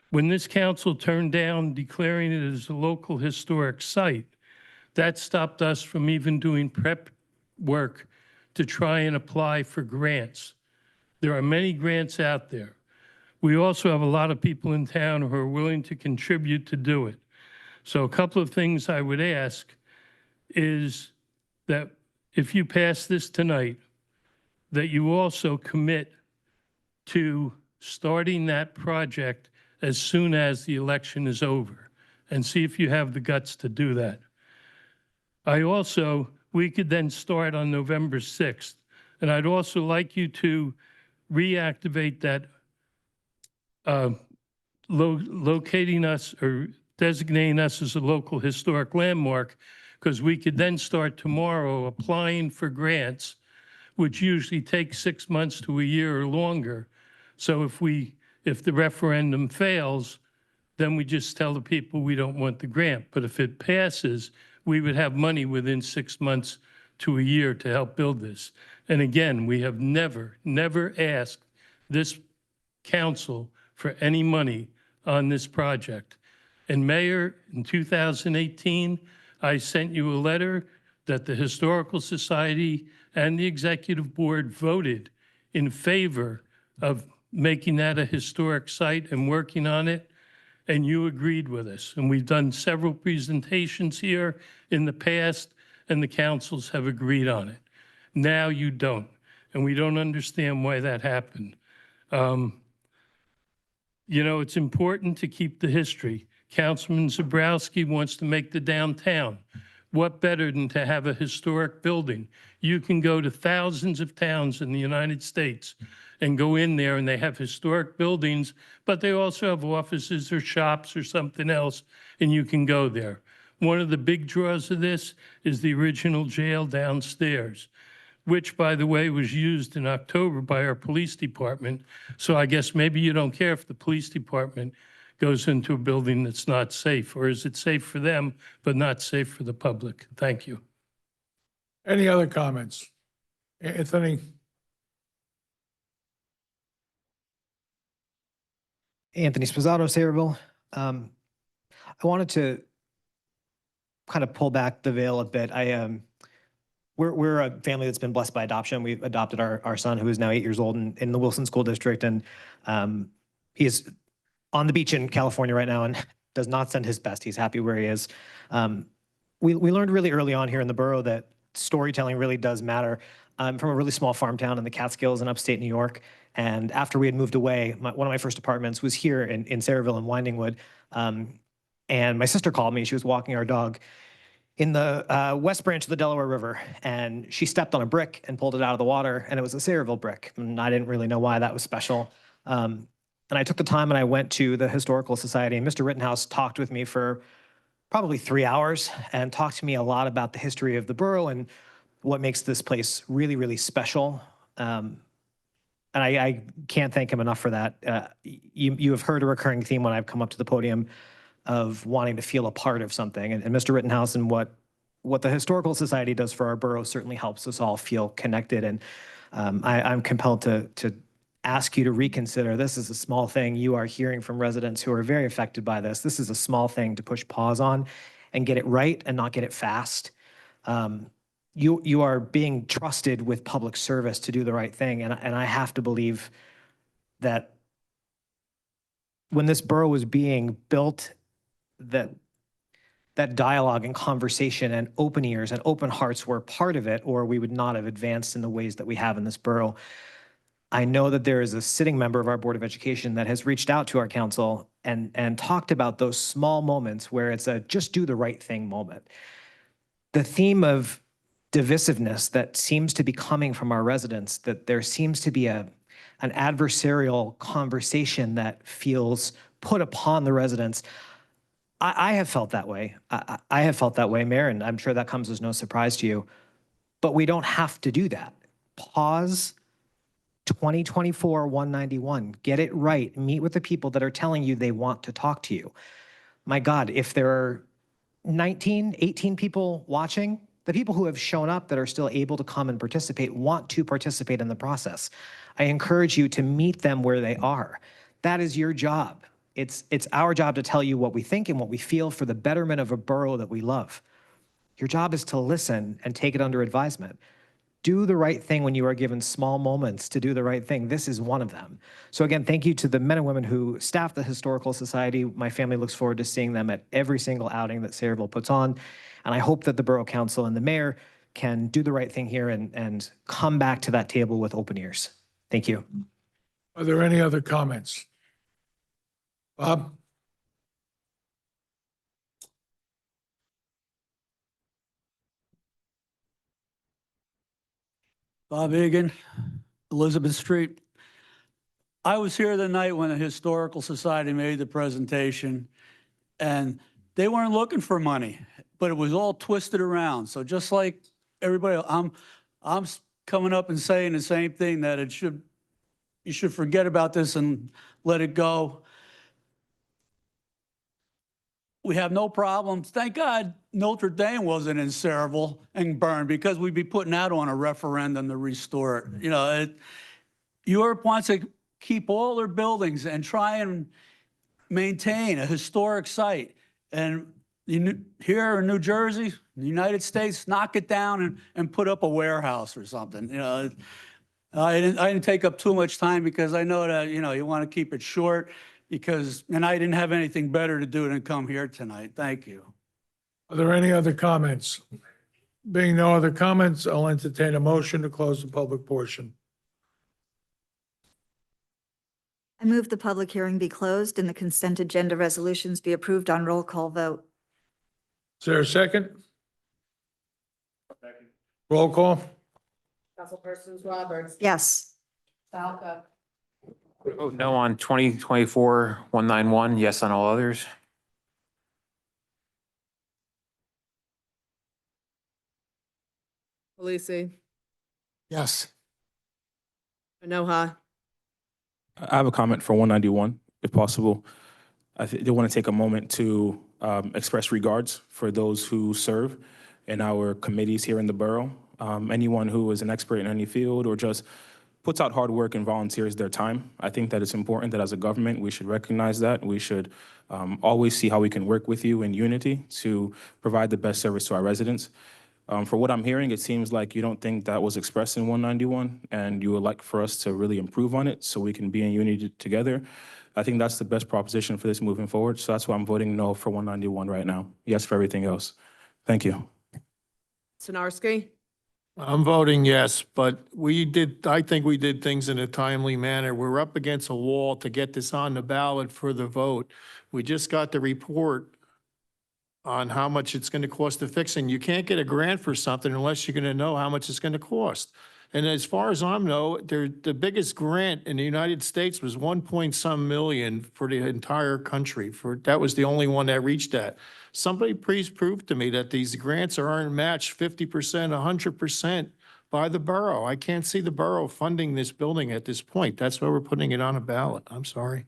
When this council turned down declaring it as a local historic site, that stopped us from even doing prep work to try and apply for grants. There are many grants out there. We also have a lot of people in town who are willing to contribute to do it. So a couple of things I would ask is that if you pass this tonight, that you also commit to starting that project as soon as the election is over and see if you have the guts to do that. We could then start on November 6th. And I'd also like you to reactivate that locating us or designating us as a local historic landmark, because we could then start tomorrow applying for grants, which usually take 6 months to a year or longer. So if the referendum fails, then we just tell the people we don't want the grant. But if it passes, we would have money within 6 months to a year to help build this. And again, we have never asked this council for any money on this project. And Mayor, in 2018, I sent you a letter that the Historical Society and the Executive Board voted in favor of making that a historic site and working on it, and you agreed with us. And we've done several presentations here in the past, and the councils have agreed on it. Now you don't, and we don't understand why that happened. You know, it's important to keep the history. Councilman Zabrowski wants to make the downtown. What better than to have a historic building? You can go to thousands of towns in the United States and go in there and they have historic buildings, but they also have offices or shops or something else, and you can go there. One of the big draws of this is the original jail downstairs, which, by the way, was used in October by our police department. So I guess maybe you don't care if the police department goes into a building that's not safe, or is it safe for them, but not safe for the public? Thank you. Any other comments? Anthony? Anthony Sposato, Saraville. I wanted to kind of pull back the veil a bit. We're a family that's been blessed by adoption. We've adopted our son, who is now 8 years old, in the Wilson School District, and he is on the beach in California right now and does not send his best. He's happy where he is. We learned really early on here in the borough that storytelling really does matter. I'm from a really small farm town in the Catskills in upstate New York. And after we had moved away, one of my first apartments was here in Saraville and Windingwood. And my sister called me. She was walking our dog in the west branch of the Delaware River, and she stepped on a brick and pulled it out of the water, and it was a Saraville brick. And I didn't really know why that was special. And I took the time and I went to the Historical Society, and Mr. Rittenhouse talked with me for probably 3 hours and talked to me a lot about the history of the borough and what makes this place really, really special. And I can't thank him enough for that. You have heard a recurring theme when I've come up to the podium of wanting to feel a part of something. And Mr. Rittenhouse and what the Historical Society does for our borough certainly helps us all feel connected. And I'm compelled to ask you to reconsider. This is a small thing. You are hearing from residents who are very affected by this. This is a small thing to push pause on and get it right and not get it fast. You are being trusted with public service to do the right thing. And I have to believe that when this borough was being built, that dialogue and conversation and open ears and open hearts were part of it, or we would not have advanced in the ways that we have in this borough. I know that there is a sitting member of our Board of Education that has reached out to our council and talked about those small moments where it's a just do the right thing moment. The theme of divisiveness that seems to be coming from our residents, that there seems to be an adversarial conversation that feels put upon the residents. I have felt that way. I have felt that way, Mayor, and I'm sure that comes as no surprise to you. But we don't have to do that. Pause 2024-191. Get it right. Meet with the people that are telling you they want to talk to you. My God, if there are 19, 18 people watching, the people who have shown up that are still able to come and participate want to participate in the process. I encourage you to meet them where they are. That is your job. It's our job to tell you what we think and what we feel for the betterment of a borough that we love. Your job is to listen and take it under advisement. Do the right thing when you are given small moments to do the right thing. This is one of them. So again, thank you to the men and women who staff the Historical Society. My family looks forward to seeing them at every single outing that Sayreville puts on. And I hope that the Borough Council and the Mayor can do the right thing here and come back to that table with open ears. Thank you. Are there any other comments? Bob? Bob Egan, Elizabeth Street. I was here the night when the Historical Society made the presentation, and they weren't looking for money, but it was all twisted around. So just like everybody, I'm coming up and saying the same thing, that you should forget about this and let it go. We have no problems. Thank God Notre Dame wasn't in Sayreville and burned, because we'd be putting that on a referendum to restore it. You know, Europe wants to keep all their buildings and try and maintain a historic site. And here in New Jersey, the United States, knock it down and put up a warehouse or something. You know, I didn't take up too much time, because I know that, you know, you want to keep it short, and I didn't have anything better to do than come here tonight. Thank you. Are there any other comments? Being no other comments, I'll entertain a motion to close the public portion. I move the public hearing be closed and the consent agenda resolutions be approved on roll call vote. Is there a second? Roll call? Councilpersons Roberts. Yes. Falca. Vote no on 2024-191, yes on all others. Polisi. Yes. Minoha. I have a comment for 191, if possible. I do want to take a moment to express regards for those who serve in our committees here in the borough. Anyone who is an expert in any field or just puts out hard work and volunteers their time. I think that it's important that as a government, we should recognize that. We should always see how we can work with you in unity to provide the best service to our residents. For what I'm hearing, it seems like you don't think that was expressed in 191, and you would like for us to really improve on it so we can be in unity together. I think that's the best proposition for this moving forward. So that's why I'm voting no for 191 right now. Yes for everything else. Thank you. Sinarski. I'm voting yes, but I think we did things in a timely manner. We're up against a wall to get this on the ballot for the vote. We just got the report on how much it's going to cost to fix it. And you can't get a grant for something unless you're going to know how much it's going to cost. And as far as I know, the biggest grant in the United States was 1 million for the entire country. That was the only one that reached that. Somebody please prove to me that these grants aren't matched 50%, 100% by the borough. I can't see the borough funding this building at this point. That's why we're putting it on a ballot. I'm sorry.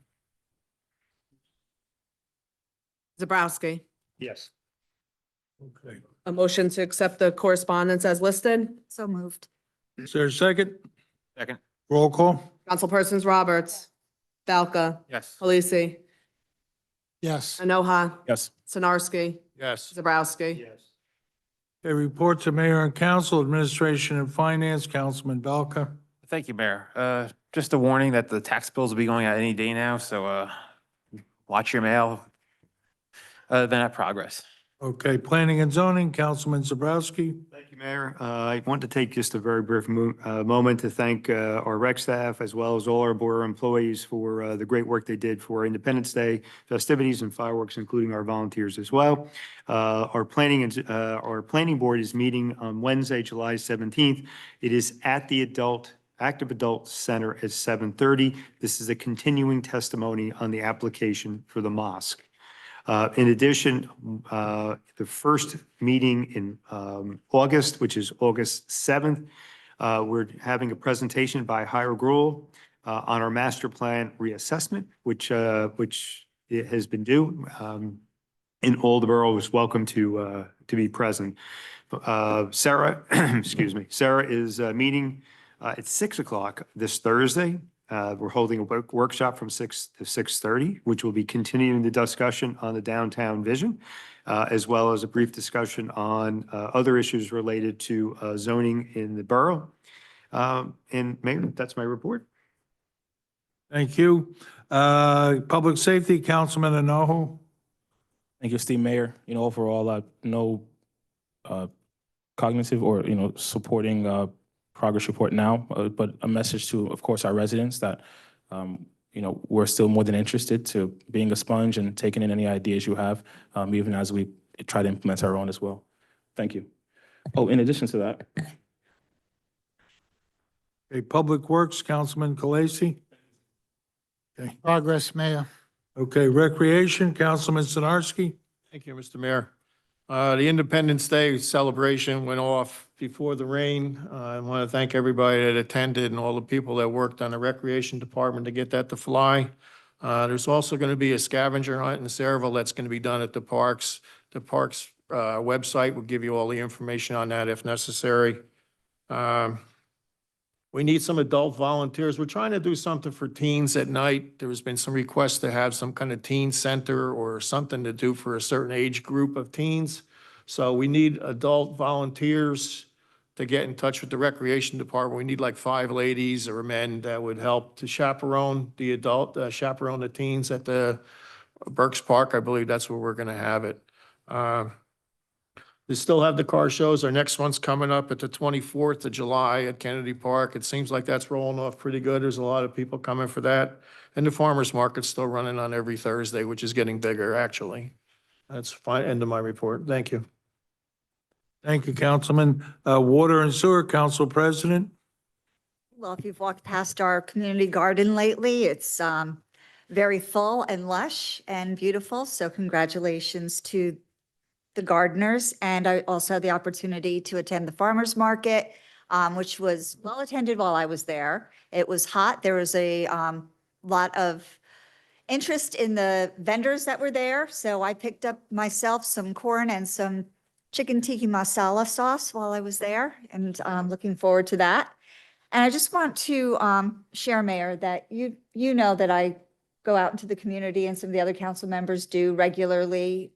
Zabrowski. Yes. Okay. A motion to accept the correspondence as listed. So moved. Is there a second? Second. Roll call? Councilpersons Roberts, Balca, Yes. Halisi, Yes. Enoha, Yes. Sinarski, Yes. Zabrowski. Okay, reports of mayor and council, administration and finance, Councilman Balka. Thank you, Mayor. Just a warning that the tax bills will be going out any day now, so watch your mail. Other than that, progress. Okay, planning and zoning, Councilman Zabrowski. Thank you, Mayor. I want to take just a very brief moment to thank our rec staff as well as all our board employees for the great work they did for Independence Day festivities and fireworks, including our volunteers as well. Our planning board is meeting on Wednesday, July 17th. It is at the Active Adult Center at 7:30. This is a continuing testimony on the application for the mosque. In addition, the first meeting in August, which is August 7th, we're having a presentation by Hire Gruel on our master plan reassessment, which it has been due. And all the borough is welcome to be present. Sarah, excuse me, Sarah is meeting at 6 o'clock this Thursday. We're holding a workshop from 6 to 6:30, which will be continuing the discussion on the downtown vision, as well as a brief discussion on other issues related to zoning in the borough. And Mayor, that's my report. Thank you. Public safety, Councilman Anahu. Thank you, esteemed Mayor. Overall, no cognitive or, supporting progress report now, but a message to, of course, our residents that, we're still more than interested to being a sponge and taking in any ideas you have, even as we try to implement our own as well. Thank you. Oh, in addition to that. Okay, Public Works, Councilman Kalasi. Okay. Progress, Mayor. Okay, Recreation, Councilman Sinarski. Thank you, Mr. Mayor. The Independence Day celebration went off before the rain. I want to thank everybody that attended and all the people that worked on the Recreation Department to get that to fly. There's also going to be a scavenger hunt in Saraville that's going to be done at the parks. The parks website will give you all the information on that if necessary. We need some adult volunteers. We're trying to do something for teens at night. There's been some requests to have some kind of teen center or something to do for a certain age group of teens. So we need adult volunteers to get in touch with the Recreation Department. We need like 5 ladies or men that would help to chaperone the teens at the Burks Park. I believe that's where we're going to have it. We still have the car shows. Our next one's coming up at the 24th of July at Kennedy Park. It seems like that's rolling off pretty good. There's a lot of people coming for that. And the farmer's market's still running on every Thursday, which is getting bigger, actually. That's fine. End of my report. Thank you. Thank you, Councilman. Water and Sewer, Council President. Well, if you've walked past our community garden lately, it's very full and lush and beautiful. So congratulations to the gardeners. And I also had the opportunity to attend the farmer's market, which was well attended while I was there. It was hot. There was a lot of interest in the vendors that were there. So I picked up myself some corn and some chicken tikka masala sauce while I was there, and looking forward to that. And I just want to share, Mayor, that you know that I go out into the community, and some of the other council members do regularly,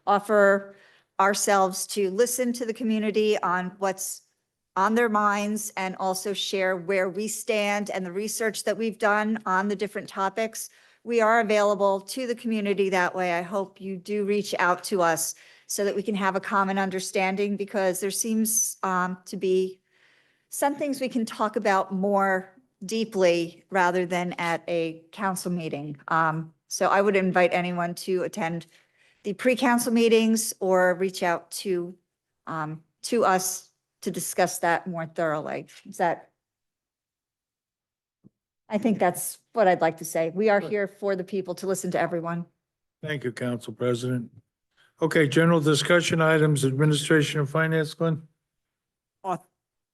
offer ourselves to listen to the community on what's on their minds, and also share where we stand and the research that we've done on the different topics. We are available to the community that way. I hope you do reach out to us so that we can have a common understanding, because there seems to be some things we can talk about more deeply rather than at a council meeting. So I would invite anyone to attend the pre-council meetings or reach out to us to discuss that more thoroughly. I think that's what I'd like to say. We are here for the people, to listen to everyone. Thank you, Council President. Okay, general discussion items, administration and finance, Glenn.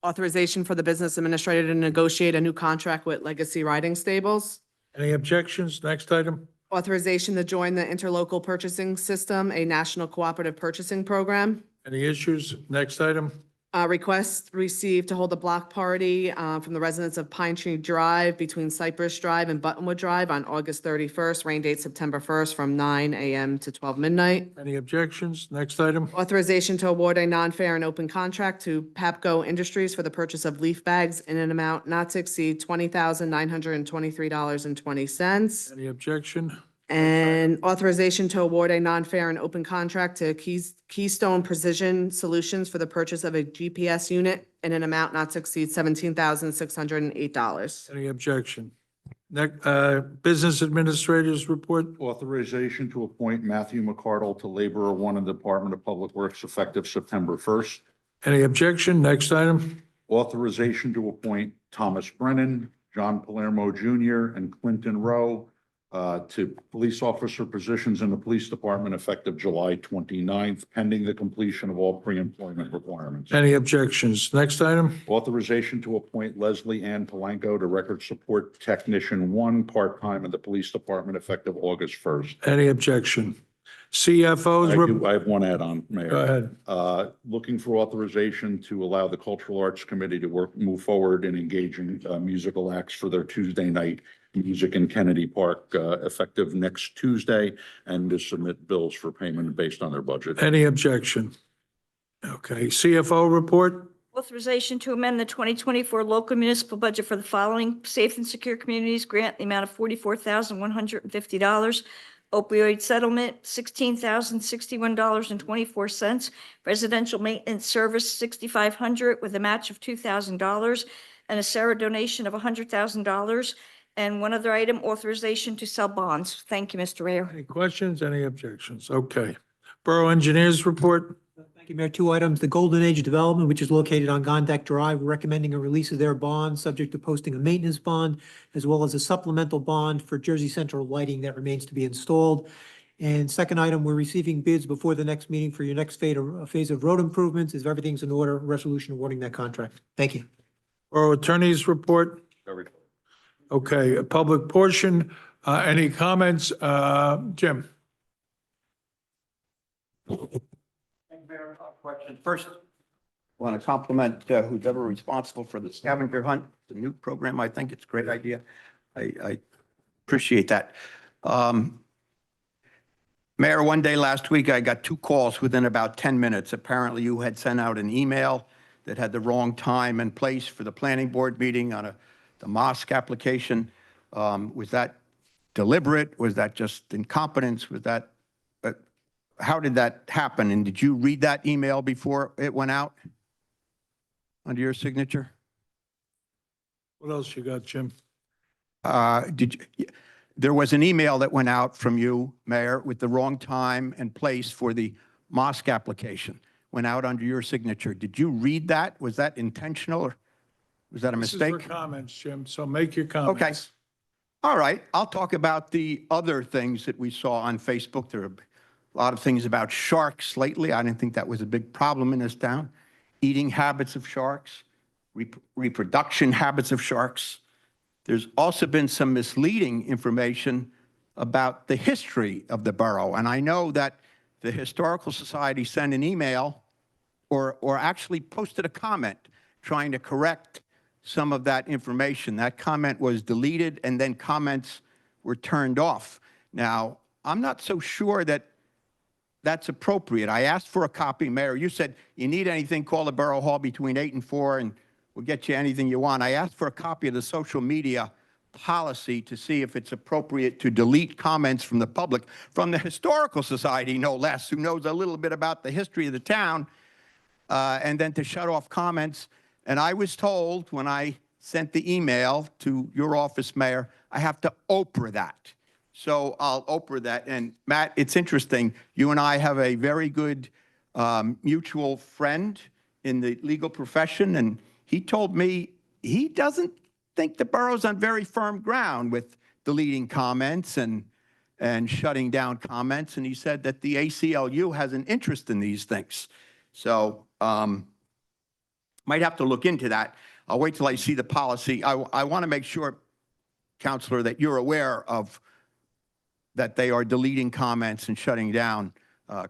Authorization for the business administrator to negotiate a new contract with Legacy Riding Stables. Any objections? Next item. Authorization to join the Interlocal Purchasing System, a national cooperative purchasing program. Any issues? Next item. Request received to hold a block party from the residents of Pine Tree Drive between Cypress Drive and Buttonwood Drive on August 31st, rain date September 1st, from 9 a.m. to 12 midnight. Any objections? Next item. Authorization to award a non-fair and open contract to Papco Industries for the purchase of leaf bags in an amount not to exceed $20,923.20. Any objection? And authorization to award a non-fair and open contract to Keystone Precision Solutions for the purchase of a GPS unit in an amount not to exceed $17,608. Any objection? Next, Business Administrators Report. Authorization to appoint Matthew McCardle to Laborer 1 in the Department of Public Works effective September 1st. Any objection? Next item. Authorization to appoint Thomas Brennan, John Palermo Jr., and Clinton Rowe to police officer positions in the Police Department effective July 29th, pending the completion of all pre-employment requirements. Any objections? Next item. Authorization to appoint Leslie Ann Palanco to Record Support Technician 1, part-time in the Police Department effective August 1st. Any objection? CFO's. I have one add-on, Mayor. Go ahead. Looking for authorization to allow the Cultural Arts Committee to move forward in engaging musical acts for their Tuesday night music in Kennedy Park, effective next Tuesday, and to submit bills for payment based on their budget. Any objection? Okay, CFO report. Authorization to amend the 2024 local municipal budget for the following: Safe and Secure Communities grant, the amount of $44,150. Opioid settlement, $16,061.24. Residential maintenance service, $6,500 with a match of $2,000 and a Sarah donation of $100,000. And one other item, authorization to sell bonds. Thank you, Mr. Mayor. Any questions? Any objections? Okay. Borough Engineers report. Thank you, Mayor. Two items. The Golden Age Development, which is located on Gondak Drive, recommending a release of their bond, subject to posting a maintenance bond, as well as a supplemental bond for Jersey Central lighting that remains to be installed. And second item, we're receiving bids before the next meeting for your next phase of road improvements. If everything's in order, resolution awarding that contract. Thank you. Borough Attorney's report. Okay, a public portion. Any comments? Jim? Question. First, I want to compliment who's ever responsible for the scavenger hunt, the new program. I think it's a great idea. I appreciate that. Mayor, one day last week, I got 2 calls within about 10 minutes. Apparently, you had sent out an email that had the wrong time and place for the planning board meeting on the mosque application. Was that deliberate? Was that just incompetence? Was that, how did that happen? And did you read that email before it went out under your signature? What else you got, Jim? There was an email that went out from you, Mayor, with the wrong time and place for the mosque application. Went out under your signature. Did you read that? Was that intentional or was that a mistake? This is for comments, Jim, so make your comments. Okay. All right. I'll talk about the other things that we saw on Facebook. There are a lot of things about sharks lately. I didn't think that was a big problem in this town. Eating habits of sharks, reproduction habits of sharks. There's also been some misleading information about the history of the borough. And I know that the Historical Society sent an email or actually posted a comment trying to correct some of that information. That comment was deleted and then comments were turned off. Now, I'm not so sure that that's appropriate. I asked for a copy, Mayor. You said you need anything, call the Borough Hall between 8 and 4 and we'll get you anything you want. I asked for a copy of the social media policy to see if it's appropriate to delete comments from the public, from the Historical Society, no less, who knows a little bit about the history of the town, and then to shut off comments. And I was told when I sent the email to your office, Mayor, I have to Oprah that. So I'll Oprah that. And Matt, it's interesting. You and I have a very good mutual friend in the legal profession. And he told me he doesn't think the borough's on very firm ground with deleting comments and shutting down comments. And he said that the ACLU has an interest in these things. So might have to look into that. I'll wait till I see the policy. I want to make sure, Counselor, that you're aware of that they are deleting comments and shutting down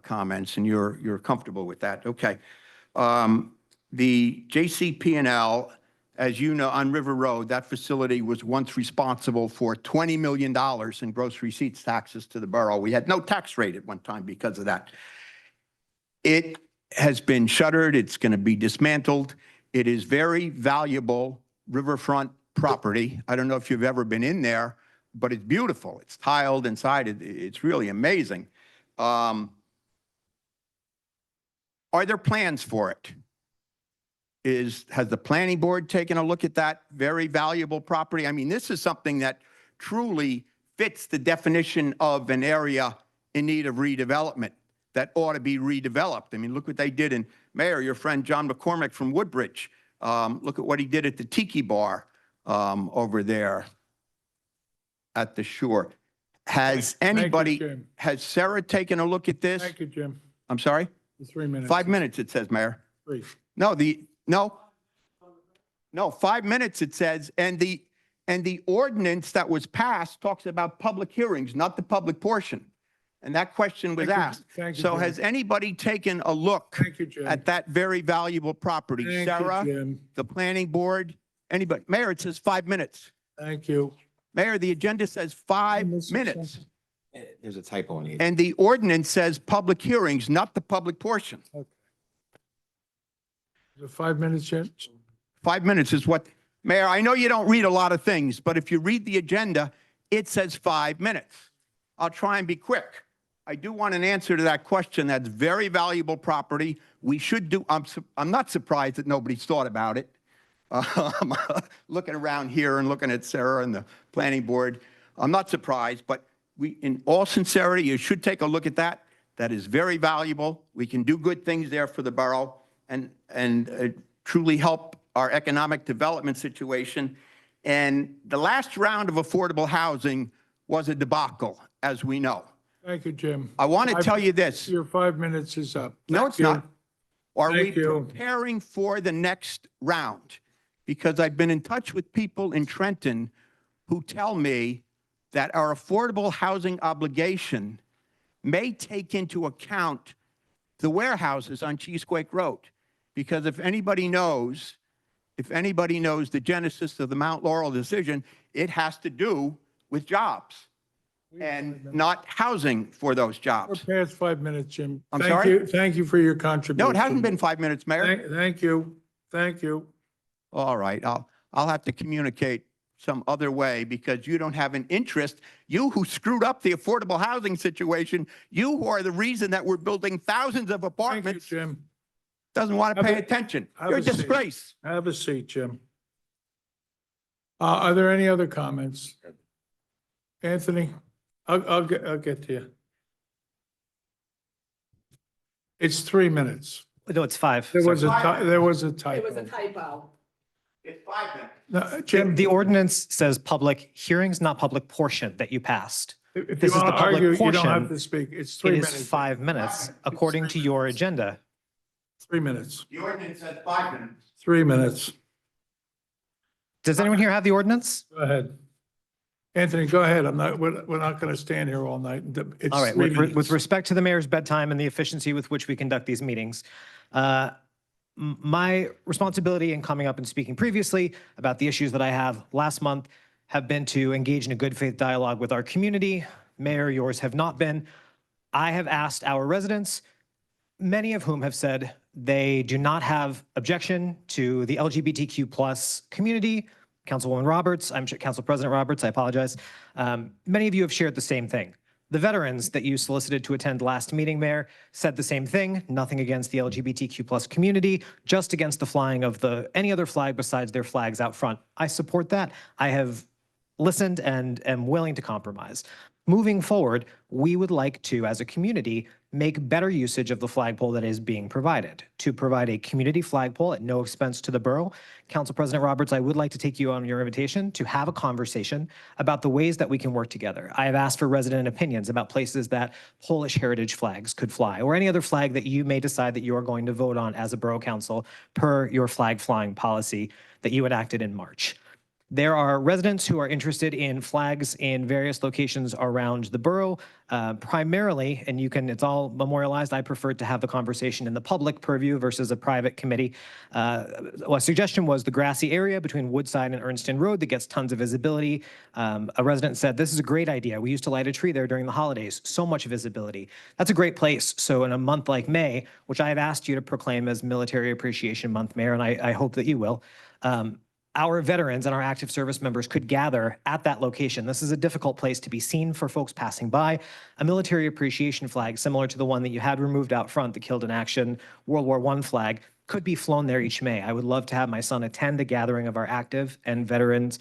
comments, and you're comfortable with that. Okay. the JCP&L, as you know, on River Road, that facility was once responsible for $20 million in gross receipts taxes to the borough. We had no tax rate at one time because of that. It has been shuttered. It's going to be dismantled. It is very valuable riverfront property. I don't know if you've ever been in there, but it's beautiful. It's tiled inside. It's really amazing. Are there plans for it? Has the planning board taken a look at that very valuable property? I mean, this is something that truly fits the definition of an area in need of redevelopment that ought to be redeveloped. I mean, look what they did in Mayor, your friend John McCormick from Woodbridge. Look at what he did at the Tiki Bar over there at the shore. Has anybody, Jim. has Sarah taken a look at this? Thank you, Jim. I'm sorry? 3 minutes. 5 minutes, it says, Mayor. 3. No, 5 minutes it says, and the ordinance that was passed talks about public hearings, not the public portion. And that question was Thank you. asked. Thank you, So Jim. has anybody taken a look Thank you, Jim. at that very valuable property? Thank you, Sarah, Jim. the planning board, anybody? Mayor, it says 5 minutes. Thank you. Mayor, the agenda says 5 minutes. There's a typo in the. And the ordinance says public hearings, not the public portion. Is it 5 minutes, Jim? 5 minutes is what, Mayor, I know you don't read a lot of things, but if you read the agenda, it says 5 minutes. I'll try and be quick. I do want an answer to that question. That's very valuable property. We should do, I'm not surprised that nobody's thought about it. Looking around here and looking at Sarah and the planning board, I'm not surprised, but we, in all sincerity, you should take a look at that. That is very valuable. We can do good things there for the borough and truly help our economic development situation. And the last round of affordable housing was a debacle, as we know. Thank you, Jim. I want to tell you this. Your 5 minutes is up. No, Thank it's you. not. Are we Thank you. preparing for the next round? Because I've been in touch with people in Trenton who tell me that our affordable housing obligation may take into account the warehouses on Cheesequake Road. Because if anybody knows the genesis of the Mount Laurel decision, it has to do with jobs and not housing for those We're jobs. past 5 minutes, Jim. I'm Thank sorry? you. Thank you for your contribution. No, it hasn't been 5 minutes, Mayor. Thank you. Thank you. All right, I'll have to communicate some other way because you don't have an interest. You who screwed up the affordable housing situation, you who are the reason that we're building thousands of Thank you, apartments, Jim. doesn't want to Have pay a- attention. have You're a a seat. disgrace. Have a seat, Jim. Are there any other comments? Anthony, I'll get to you. It's 3 minutes. No, it's 5. There was Sorry. there was a typo. typo. It's 5 minutes. No, Jim, The ordinance says public hearings, not public portion that you passed. if you this is want the to public argue, you don't have portion. to speak. It's It 3 is minutes. 5 minutes, according to your agenda. 3 minutes. The ordinance says 5 minutes. 3 minutes. Does anyone here have the ordinance? Go ahead. Anthony, go ahead. We're not going to stand here all night. It's All right, 3 with minutes. respect to the mayor's bedtime and the efficiency with which we conduct these meetings, my responsibility in coming up and speaking previously about the issues that I have last month have been to engage in a good faith dialogue with our community. Mayor, yours have not been. I have asked our residents, many of whom have said they do not have objection to the LGBTQ plus community. Councilwoman Roberts, I'm sure Council President Roberts, I apologize. Many of you have shared the same thing. The veterans that you solicited to attend last meeting, Mayor, said the same thing. Nothing against the LGBTQ plus community, just against the flying of any other flag besides their flags out front. I support that. I have listened and am willing to compromise. Moving forward, we would like to, as a community, make better usage of the flagpole that is being provided. To provide a community flagpole at no expense to the borough, Council President Roberts, I would like to take you on your invitation to have a conversation about the ways that we can work together. I have asked for resident opinions about places that Polish heritage flags could fly, or any other flag that you may decide that you are going to vote on as a borough council per your flag flying policy that you enacted in March. There are residents who are interested in flags in various locations around the borough, primarily, and it's all memorialized. I prefer to have the conversation in the public purview versus a private committee. A suggestion was the grassy area between Woodside and Ernston Road that gets tons of visibility. A resident said, this is a great idea. We used to light a tree there during the holidays. So much visibility. That's a great place. So in a month like May, which I have asked you to proclaim as Military Appreciation Month, Mayor, and I hope that you will, our veterans and our active service members could gather at that location. This is a difficult place to be seen for folks passing by. A military appreciation flag, similar to the one that you had removed out front, the Killed in Action World War I flag, could be flown there each May. I would love to have my son attend a gathering of our active and veterans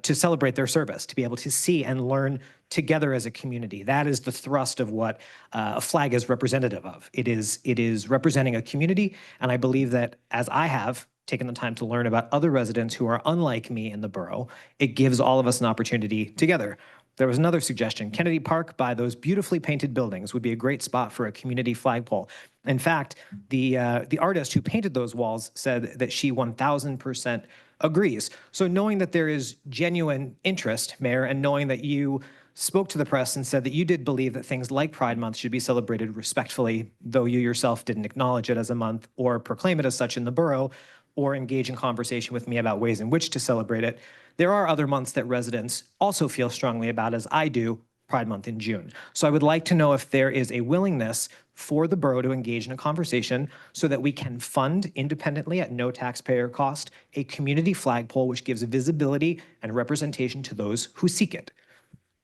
to celebrate their service, to be able to see and learn together as a community. That is the thrust of what a flag is representative of. It is representing a community, and I believe that as I have taken the time to learn about other residents who are unlike me in the borough, it gives all of us an opportunity together. There was another suggestion. Kennedy Park by those beautifully painted buildings would be a great spot for a community flagpole. In fact, the artist who painted those walls said that she 1000% agrees. So knowing that there is genuine interest, Mayor, and knowing that you spoke to the press and said that you did believe that things like Pride Month should be celebrated respectfully, though you yourself didn't acknowledge it as a month or proclaim it as such in the borough, or engage in conversation with me about ways in which to celebrate it. There are other months that residents also feel strongly about, as I do, Pride Month in June. So I would like to know if there is a willingness for the borough to engage in a conversation so that we can fund independently at no taxpayer cost a community flagpole which gives visibility and representation to those who seek it.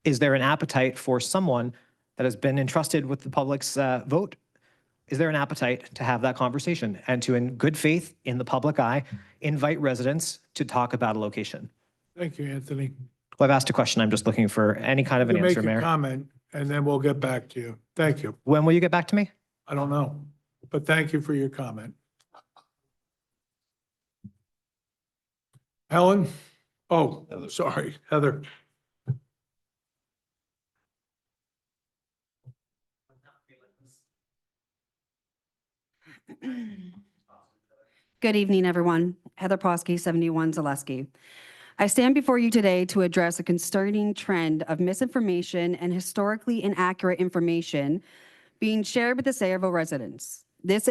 Is there an appetite for someone that has been entrusted with the public's vote? Is there an appetite to have that conversation and to, in good faith, in the public eye, invite residents to talk about a location? Thank you, Anthony. Well, I've asked a question. I'm just looking for any kind of an You answer, make a Mayor. comment, and then we'll get back to you. Thank you. When will you get back to me? I don't know, but thank you for your comment. Helen? Oh, sorry, Heather. Good evening, everyone. Heather Prosky, 71 Zaleski. I stand before you today to address a concerning trend of misinformation and historically inaccurate information being shared with the Sayreville residents. This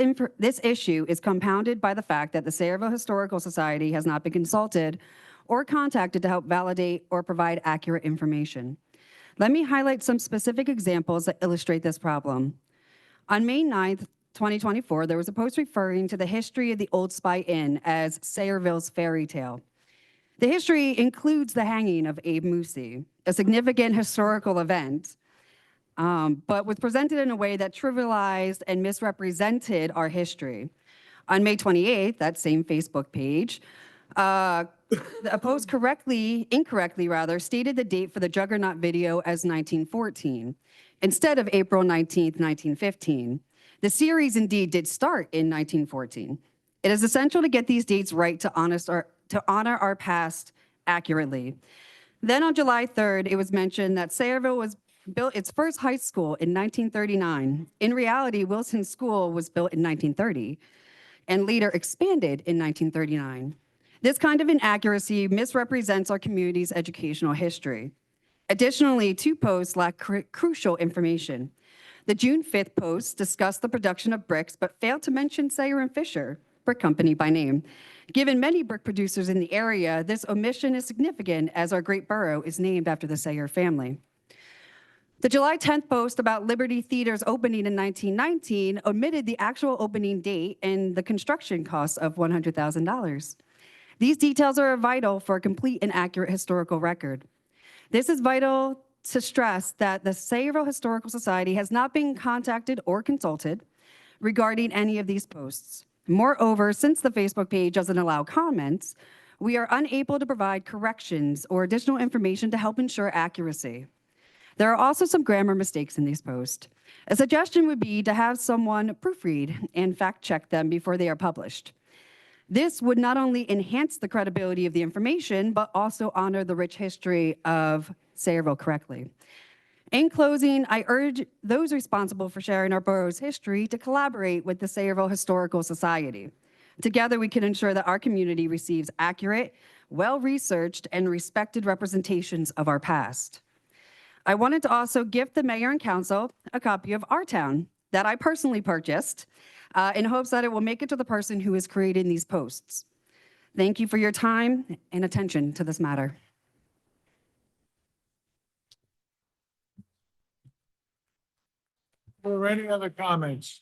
issue is compounded by the fact that the Sayreville Historical Society has not been consulted or contacted to help validate or provide accurate information. Let me highlight some specific examples that illustrate this problem. On May 9th, 2024, there was a post referring to the history of the Old Spy Inn as Sayreville's fairy tale. The history includes the hanging of Abe Musi, a significant historical event, but was presented in a way that trivialized and misrepresented our history. On May 28th, that same Facebook page, a post incorrectly stated the date for the Juggernaut video as 1914, instead of April 19th, 1915. The series indeed did start in 1914. It is essential to get these dates right to honor our past accurately. Then on July 3rd, it was mentioned that Sayreville built its first high school in 1939. In reality, Wilson School was built in 1930 and later expanded in 1939. This kind of inaccuracy misrepresents our community's educational history. Additionally, two posts lack crucial information. The June 5th post discussed the production of bricks, but failed to mention Sayer and Fisher, brick company by name. Given many brick producers in the area, this omission is significant as our great borough is named after the Sayer family. The July 10th post about Liberty Theater's opening in 1919 omitted the actual opening date and the construction costs of $100,000. These details are vital for a complete and accurate historical record. This is vital to stress that the Sayreville Historical Society has not been contacted or consulted regarding any of these posts. Moreover, since the Facebook page doesn't allow comments, we are unable to provide corrections or additional information to help ensure accuracy. There are also some grammar mistakes in these posts. A suggestion would be to have someone proofread and fact-check them before they are published. This would not only enhance the credibility of the information, but also honor the rich history of Sayreville correctly. In closing, I urge those responsible for sharing our borough's history to collaborate with the Sayreville Historical Society. Together, we can ensure that our community receives accurate, well-researched, and respected representations of our past. I wanted to also gift the mayor and council a copy of Our Town that I personally purchased in hopes that it will make it to the person who is creating these posts. Thank you for your time and attention to this matter. Are there any other comments?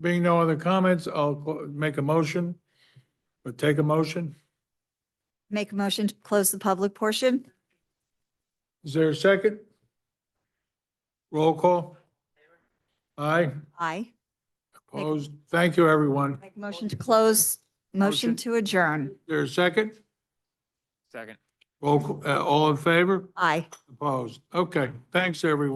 Being no other comments, I'll make a motion, or take a motion. Make a motion to close the public portion? Is there a second? Roll call? Aye, Aye. opposed? Thank you, everyone. Make a motion to close, motion to adjourn. Is there a second? Second. Roll, all in favor? Aye. Opposed? Okay, thanks, everyone.